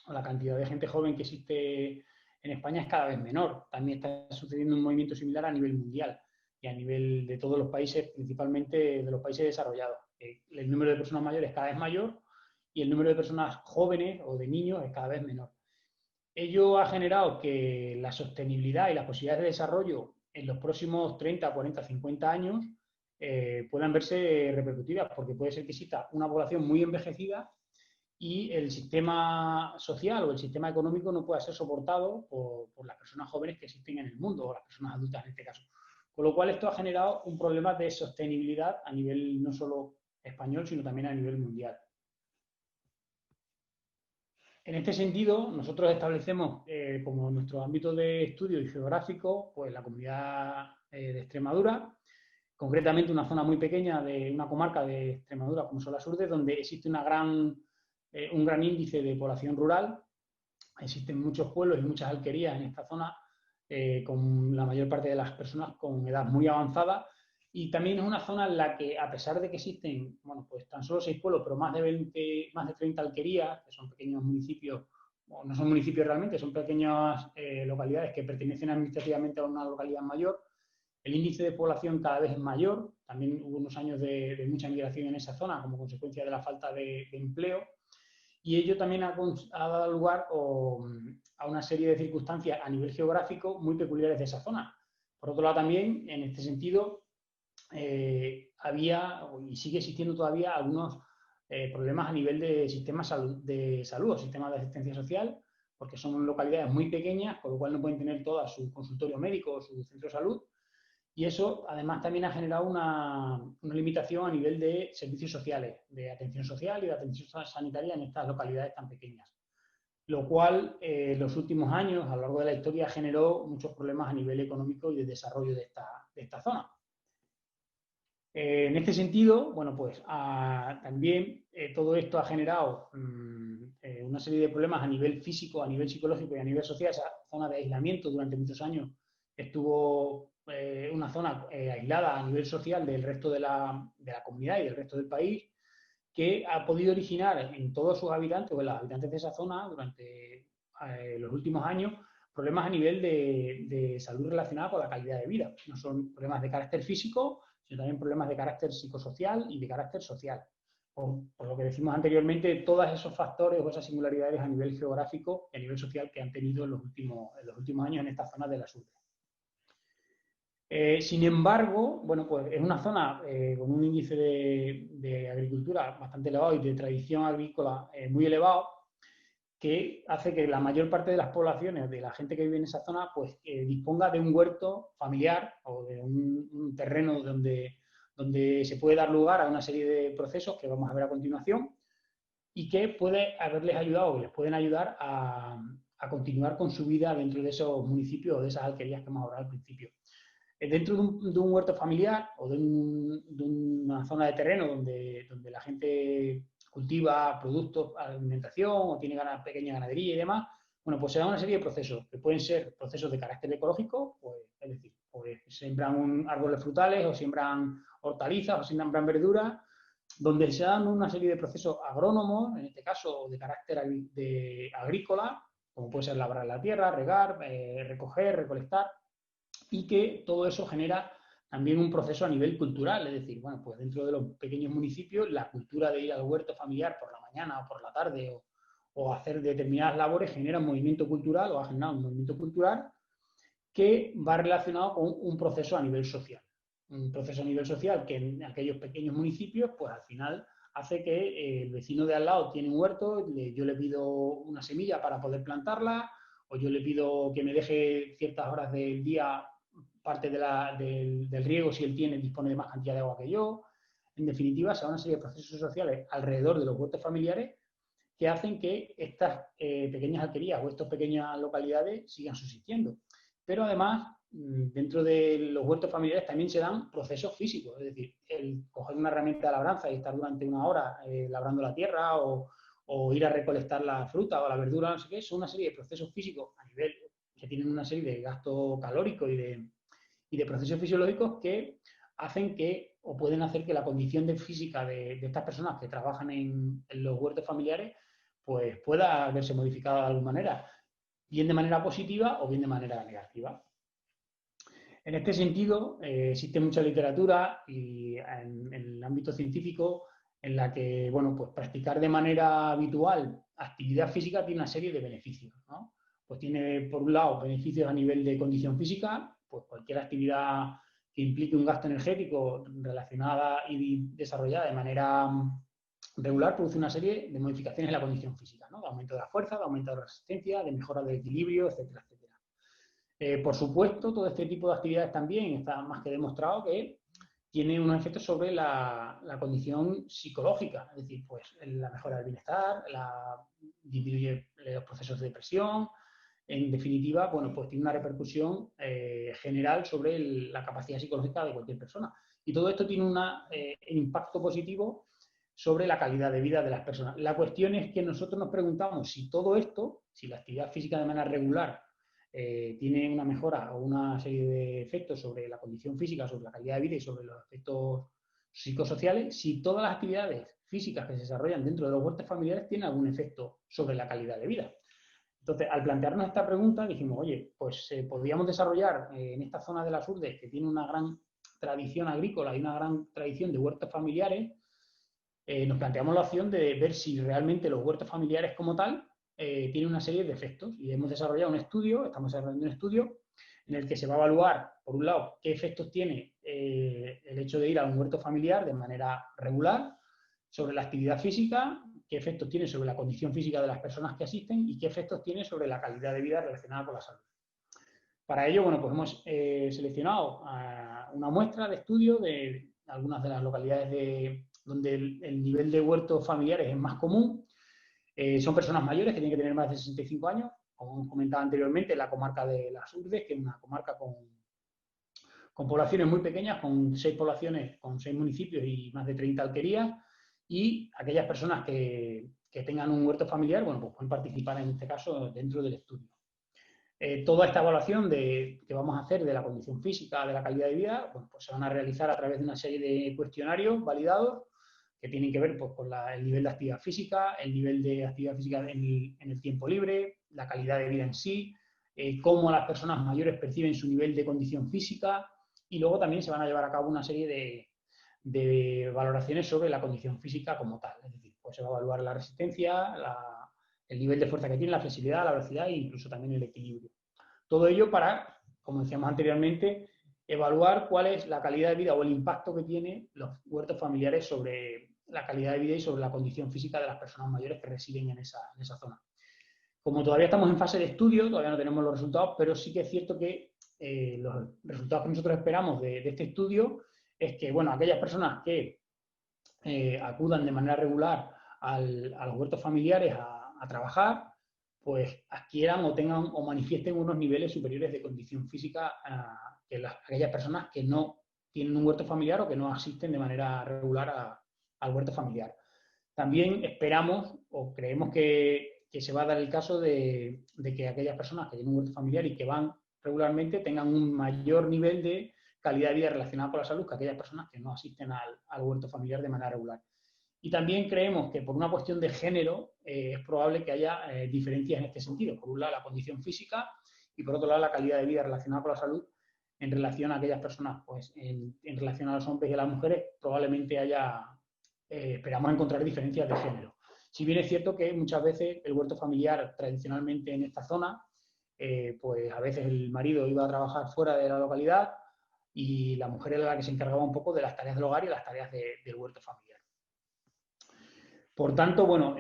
o la cantidad de gente joven que existe en España es cada vez menor. También está sucediendo un movimiento similar a nivel mundial y a nivel de todos los países, principalmente de los países desarrollados. El número de personas mayores es cada vez mayor y el número de personas jóvenes o de niños es cada vez menor. Ello ha generado que la sostenibilidad y las posibilidades de desarrollo en los próximos 30, 40, 50 años puedan verse repercutidas, porque puede ser que exista una población muy envejecida y el sistema social o el sistema económico no pueda ser soportado por las personas jóvenes que existen en el mundo, o las personas adultas en este caso. Con lo cual esto ha generado un problema de sostenibilidad a nivel no solo español, sino también a nivel mundial. En este sentido, nosotros establecemos como nuestro ámbito de estudio y geográfico, pues la comunidad de Extremadura, concretamente una zona muy pequeña de una comarca de Extremadura como son las Urdes, donde existe un gran índice de población rural. Existen muchos pueblos y muchas alquerías en esta zona, con la mayor parte de las personas con edad muy avanzada, y también es una zona en la que, a pesar de que existen, bueno, pues tan solo 6 pueblos, pero más de 30 alquerías, que son pequeños municipios, o no son municipios realmente, son pequeñas localidades que pertenecen administrativamente a una localidad mayor. El índice de población cada vez es mayor. También hubo unos años de mucha migración en esa zona como consecuencia de la falta de empleo, y ello también ha dado lugar a una serie de circunstancias a nivel geográfico muy peculiares de esa zona. Por otro lado, también en este sentido había y sigue existiendo todavía algunos problemas a nivel de sistemas de salud o sistemas de asistencia social, porque son localidades muy pequeñas, con lo cual no pueden tener todas su consultorio médico o su centro de salud. Y eso, además, también ha generado una limitación a nivel de servicios sociales, de atención social y de atención sanitaria en estas localidades tan pequeñas. Lo cual, en los últimos años, a lo largo de la historia, generó muchos problemas a nivel económico y de desarrollo de esta zona. En este sentido, bueno, pues también todo esto ha generado una serie de problemas a nivel físico, a nivel psicológico y a nivel social. Esa zona de aislamiento durante muchos años estuvo una zona aislada a nivel social del resto de la comunidad y del resto del país, que ha podido originar en todos sus habitantes, o en los habitantes de esa zona, durante los últimos años, problemas a nivel de salud relacionada con la calidad de vida. No son problemas de carácter físico, sino también problemas de carácter psicosocial y de carácter social. Por lo que decimos anteriormente, todos esos factores o esas singularidades a nivel geográfico y a nivel social que han tenido en los últimos años en esta zona de las urbes. Sin embargo, bueno, pues es una zona con un índice de agricultura bastante elevado y de tradición agrícola muy elevado, que hace que la mayor parte de las poblaciones, de la gente que vive en esa zona, pues disponga de un huerto familiar o de un terreno donde se puede dar lugar a una serie de procesos que vamos a ver a continuación y que puede haberles ayudado o les pueden ayudar a continuar con su vida dentro de esos municipios o de esas alquerías que hemos hablado al principio. Dentro de un huerto familiar o de una zona de terreno donde la gente cultiva productos, alimentación o tiene pequeña ganadería y demás, bueno, pues se da una serie de procesos que pueden ser procesos de carácter ecológico, pues, es decir, pues siembran árboles frutales o siembran hortalizas o siembran verduras, donde se dan una serie de procesos agrónomos, en este caso de carácter agrícola, como puede ser labrar la tierra, regar, recoger, recolectar, y que todo eso genera también un proceso a nivel cultural, es decir, bueno, pues dentro de los pequeños municipios, la cultura de ir al huerto familiar por la mañana o por la tarde o hacer determinadas labores genera un movimiento cultural o ha generado un movimiento cultural que va relacionado con un proceso a nivel social. Un proceso a nivel social que en aquellos pequeños municipios, pues al final hace que el vecino de al lado tiene un huerto, yo le pido una semilla para poder plantarla, o yo le pido que me deje ciertas horas del día parte del riego si él dispone de más cantidad de agua que yo. En definitiva, se da una serie de procesos sociales alrededor de los huertos familiares que hacen que estas pequeñas alquerías o estas pequeñas localidades sigan subsistiendo. Pero además, dentro de los huertos familiares también se dan procesos físicos, es decir, el coger una herramienta de labranza y estar durante una hora labrando la tierra o ir a recolectar la fruta o la verdura, no sé qué, son una serie de procesos físicos a nivel que tienen una serie de gasto calórico y de procesos fisiológicos que hacen que, o pueden hacer que la condición física de estas personas que trabajan en los huertos familiares, pues pueda verse modificada de alguna manera, bien de manera positiva o bien de manera negativa. En este sentido, existe mucha literatura y en el ámbito científico en la que, bueno, pues practicar de manera habitual actividad física tiene una serie de beneficios, ¿no? Pues tiene, por un lado, beneficios a nivel de condición física, pues cualquier actividad que implique un gasto energético relacionada y desarrollada de manera regular produce una serie de modificaciones en la condición física, ¿no? De aumento de la fuerza, de aumento de la resistencia, de mejora del equilibrio, etcétera, etcétera. Por supuesto, todo este tipo de actividades también está más que demostrado que tiene unos efectos sobre la condición psicológica, es decir, pues la mejora del bienestar, disminuye los procesos de depresión. En definitiva, bueno, pues tiene una repercusión general sobre la capacidad psicológica de cualquier persona. Y todo esto tiene un impacto positivo sobre la calidad de vida de las personas. La cuestión es que nosotros nos preguntamos si todo esto, si la actividad física de manera regular tiene una mejora o una serie de efectos sobre la condición física, sobre la calidad de vida y sobre los efectos psicosociales, si todas las actividades físicas que se desarrollan dentro de los huertos familiares tienen algún efecto sobre la calidad de vida. Entonces, al plantearnos esta pregunta, dijimos, oye, pues podríamos desarrollar en esta zona de las Urdes, que tiene una gran tradición agrícola y una gran tradición de huertos familiares, nos planteamos la opción de ver si realmente los huertos familiares como tal tienen una serie de efectos. Y hemos desarrollado un estudio, estamos desarrollando un estudio en el que se va a evaluar, por un lado, qué efectos tiene el hecho de ir a un huerto familiar de manera regular sobre la actividad física, qué efectos tiene sobre la condición física de las personas que asisten y qué efectos tiene sobre la calidad de vida relacionada con la salud. Para ello, bueno, pues hemos seleccionado una muestra de estudio de algunas de las localidades donde el nivel de huertos familiares es más común. Son personas mayores que tienen que tener más de 65 años, como comentaba anteriormente, la comarca de las Urdes, que es una comarca con poblaciones muy pequeñas, con 6 poblaciones, con 6 municipios y más de 30 alquerías, y aquellas personas que que tengan un huerto familiar, bueno, pues pueden participar en este caso dentro del estudio. Toda esta evaluación que vamos a hacer de la condición física, de la calidad de vida, bueno, pues se van a realizar a través de una serie de cuestionarios validados que tienen que ver pues, con el nivel de actividad física, el nivel de actividad física en el tiempo libre, la calidad de vida en sí, cómo las personas mayores perciben su nivel de condición física, y luego también se van a llevar a cabo una serie de valoraciones sobre la condición física como tal. Es decir, pues se va a evaluar la resistencia, el nivel de fuerza que tiene, la flexibilidad, la velocidad e incluso también el equilibrio. Todo ello para, como decíamos anteriormente, evaluar cuál es la calidad de vida o el impacto que tienen los huertos familiares sobre la calidad de vida y sobre la condición física de las personas mayores que residen en esa zona. Como todavía estamos en fase de estudio, todavía no tenemos los resultados, pero sí que es cierto que los resultados que nosotros esperamos de este estudio es que, bueno, aquellas personas que acudan de manera regular a los huertos familiares a trabajar, pues adquieran o tengan o manifiesten unos niveles superiores de condición física que aquellas personas que no tienen un huerto familiar o que no asisten de manera regular al huerto familiar. También esperamos o creemos que se va a dar el caso de que aquellas personas que tienen un huerto familiar y que van regularmente tengan un mayor nivel de calidad de vida relacionada con la salud que aquellas personas que no asisten al huerto familiar de manera regular. Y también creemos que por una cuestión de género es probable que haya diferencias en este sentido. Por un lado, la condición física y por otro lado, la calidad de vida relacionada con la salud en relación a aquellas personas, pues en relación a los hombres y a las mujeres, probablemente esperamos encontrar diferencias de género. Si bien es cierto que muchas veces el huerto familiar tradicionalmente en esta zona, pues a veces el marido iba a trabajar fuera de la localidad y la mujer era la que se encargaba un poco de las tareas del hogar y las tareas del huerto familiar. Por tanto, bueno,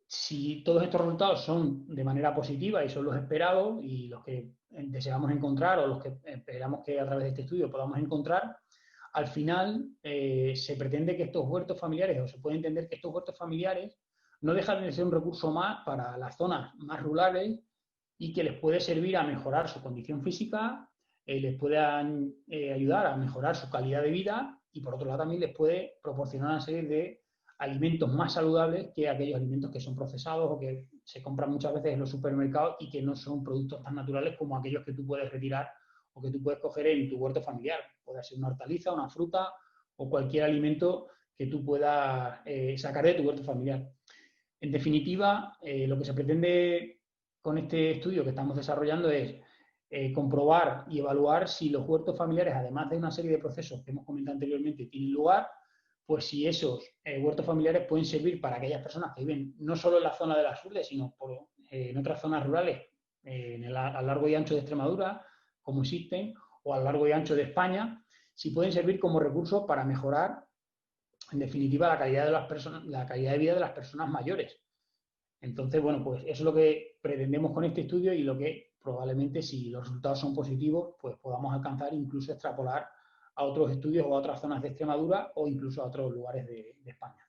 si todos estos resultados son de manera positiva y son los esperados y los que deseamos encontrar o los que esperamos que a través de este estudio podamos encontrar, al final se pretende que estos huertos familiares, o se puede entender que estos huertos familiares no dejan de ser un recurso más para las zonas más rurales y que les puede servir a mejorar su condición física, les puede ayudar a mejorar su calidad de vida y por otro lado también les puede proporcionar una serie de alimentos más saludables que aquellos alimentos que son procesados o que se compran muchas veces en los supermercados y que no son productos tan naturales como aquellos que tú puedes retirar o que tú puedes coger en tu huerto familiar. Puede ser una hortaliza, una fruta o cualquier alimento que tú puedas sacar de tu huerto familiar. En definitiva, lo que se pretende con este estudio que estamos desarrollando es comprobar y evaluar si los huertos familiares, además de una serie de procesos que hemos comentado anteriormente, tienen lugar, pues si esos huertos familiares pueden servir para aquellas personas que viven no solo en la zona de las urdes, sino en otras zonas rurales a lo largo y ancho de Extremadura, como existen, o a lo largo y ancho de España, si pueden servir como recursos para mejorar, en definitiva, la calidad de vida de las personas mayores. Entonces, bueno, pues eso es lo que pretendemos con este estudio y lo que probablemente, si los resultados son positivos, pues podamos alcanzar, incluso extrapolar a otros estudios o a otras zonas de Extremadura o incluso a otros lugares de España.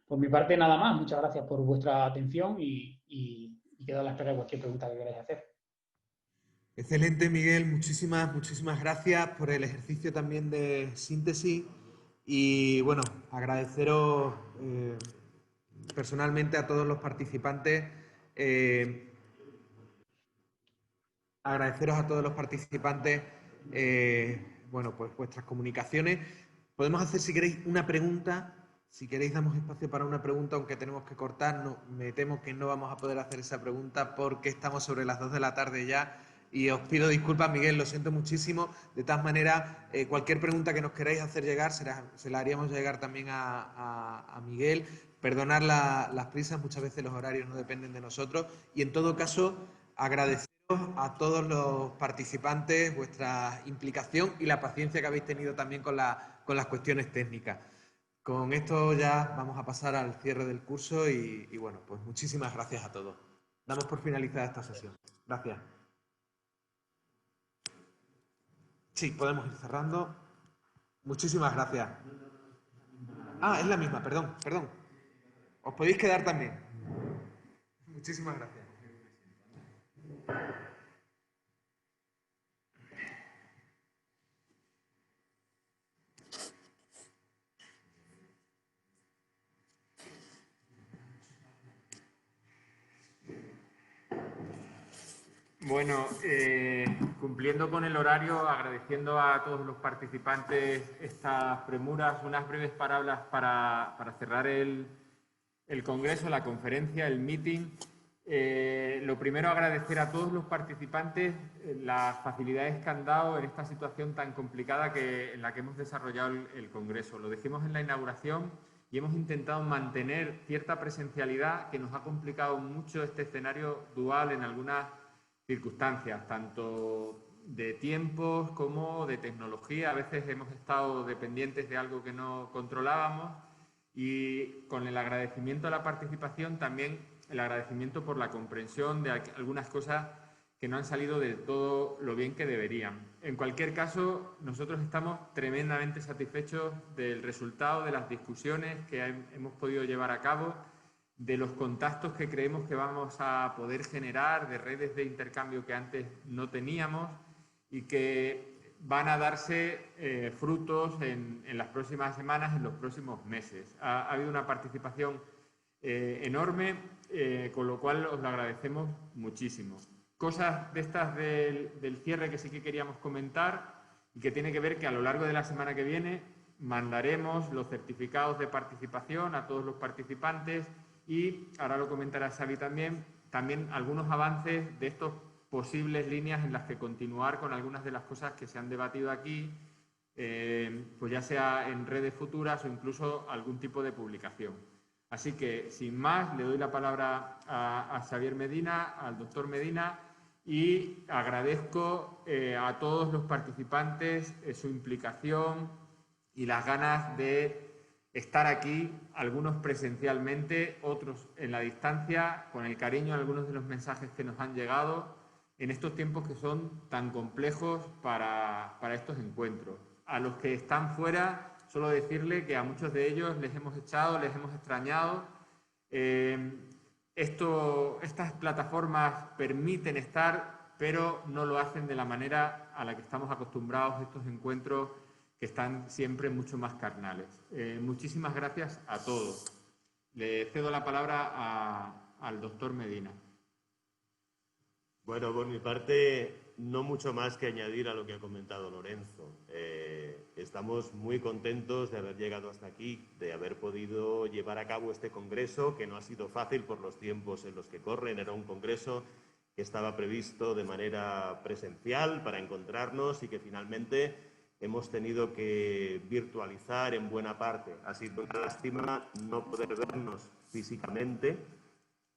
Por mi parte, nada más. Muchas gracias por vuestra atención y quedo a la espera de cualquier pregunta que queráis hacer. Excelente, Miguel. Muchísimas gracias por el ejercicio también de síntesis y, bueno, agradeceros personalmente a todos los participantes. Bueno, pues vuestras comunicaciones. Podemos hacer, si queréis, una pregunta. Si queréis, damos espacio para una pregunta, aunque tenemos que cortar. No, me temo que no vamos a poder hacer esa pregunta porque estamos sobre las 2 de la tarde ya. Y os pido disculpas, Miguel, lo siento muchísimo. De todas maneras, cualquier pregunta que nos queráis hacer llegar, se la haríamos llegar también a Miguel. Perdonad las prisas, muchas veces los horarios no dependen de nosotros. Y en todo caso, agradeceros a todos los participantes vuestra implicación y la paciencia que habéis tenido también con las cuestiones técnicas. Con esto ya vamos a pasar al cierre del curso y bueno, pues muchísimas gracias a todos. Damos por finalizada esta sesión. Gracias. Sí, podemos ir cerrando. Muchísimas gracias. Ah, es la misma, perdón. Os podéis quedar también. Muchísimas gracias. Bueno, cumpliendo con el horario, agradeciendo a todos los participantes estas premuras, unas breves palabras para cerrar el congreso, la conferencia, el meeting. Lo primero, agradecer a todos los participantes las facilidades que han dado en esta situación tan complicada en la que hemos desarrollado el congreso. Lo dijimos en la inauguración y hemos intentado mantener cierta presencialidad que nos ha complicado mucho este escenario dual en algunas circunstancias, tanto de tiempos como de tecnología. A veces hemos estado dependientes de algo que no controlábamos y con el agradecimiento a la participación también el agradecimiento por la comprensión de algunas cosas que no han salido de todo lo bien que deberían. En cualquier caso, nosotros estamos tremendamente satisfechos del resultado de las discusiones que hemos podido llevar a cabo, de los contactos que creemos que vamos a poder generar, de redes de intercambio que antes no teníamos y que van a darse frutos en las próximas semanas, en los próximos meses. Ha habido una participación enorme, con lo cual os lo agradecemos muchísimo. Cosas de estas del cierre que sí que queríamos comentar y que tiene que ver que a lo largo de la semana que viene mandaremos los certificados de participación a todos los participantes y, ahora lo comentará Xavi también algunos avances de estas posibles líneas en las que continuar con algunas de las cosas que se han debatido aquí, pues ya sea en redes futuras o incluso algún tipo de publicación. Así que, sin más, le doy la palabra a Xavier Medina, al doctor Medina, y agradezco a todos los participantes su implicación y las ganas de estar aquí, algunos presencialmente, otros en la distancia, con el cariño a algunos de los mensajes que nos han llegado en estos tiempos que son tan complejos para estos encuentros. A los que están fuera, solo decirle que a muchos de ellos les hemos echado, les hemos extrañado. Estas plataformas permiten estar, pero no lo hacen de la manera a la que estamos acostumbrados, estos encuentros que están siempre mucho más carnales. Muchísimas gracias a todos. Le cedo la palabra al doctor Medina. Bueno, por mi parte, no mucho más que añadir a lo que ha comentado Lorenzo. Estamos muy contentos de haber llegado hasta aquí, de haber podido llevar a cabo este congreso, que no ha sido fácil por los tiempos en los que corren. Era un congreso que estaba previsto de manera presencial para encontrarnos y que finalmente hemos tenido que virtualizar en buena parte. Ha sido una lástima no poder vernos físicamente,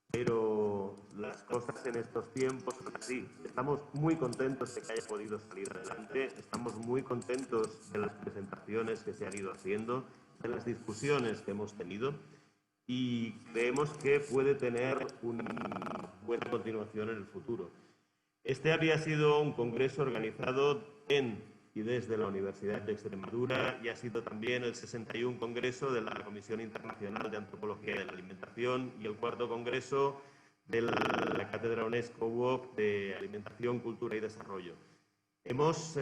pero las cosas en estos tiempos son así. Estamos muy contentos de que haya podido salir adelante, estamos muy contentos de las presentaciones que se han ido haciendo, de las discusiones que hemos tenido y creemos que puede tener una buena continuación en el futuro. Este había sido un congreso organizado en y desde la Universidad de Extremadura y ha sido también el 61 Congreso de la Comisión Internacional de Antropología de la Alimentación y el 4º Congreso de la Cátedra UNESCO UOC de Alimentación, Cultura y Desarrollo. Hemos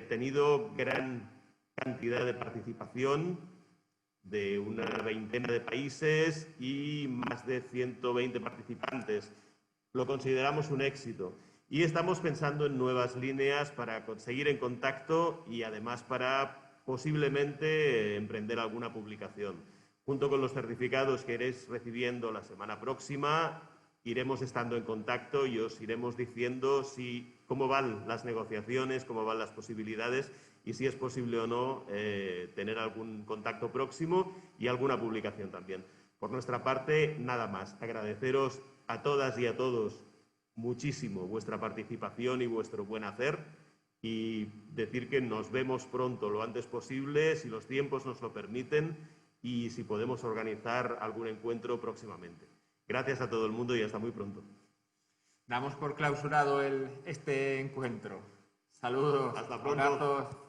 tenido gran cantidad de participación de una veintena de países y más de 120 participantes. Lo consideramos un éxito. Y estamos pensando en nuevas líneas para seguir en contacto y además para posiblemente emprender alguna publicación. Junto con los certificados que iréis recibiendo la semana próxima, iremos estando en contacto y os iremos diciendo cómo van las negociaciones, cómo van las posibilidades y si es posible o no tener algún contacto próximo y alguna publicación también. Por nuestra parte, nada más. Agradeceros a todas y a todos muchísimo vuestra participación y vuestro buen hacer y decir que nos vemos pronto, lo antes posible, si los tiempos nos lo permiten y si podemos organizar algún encuentro próximamente. Gracias a todo el mundo y hasta muy pronto. Damos por clausurado este encuentro. Saludos. Hasta pronto. Abrazos.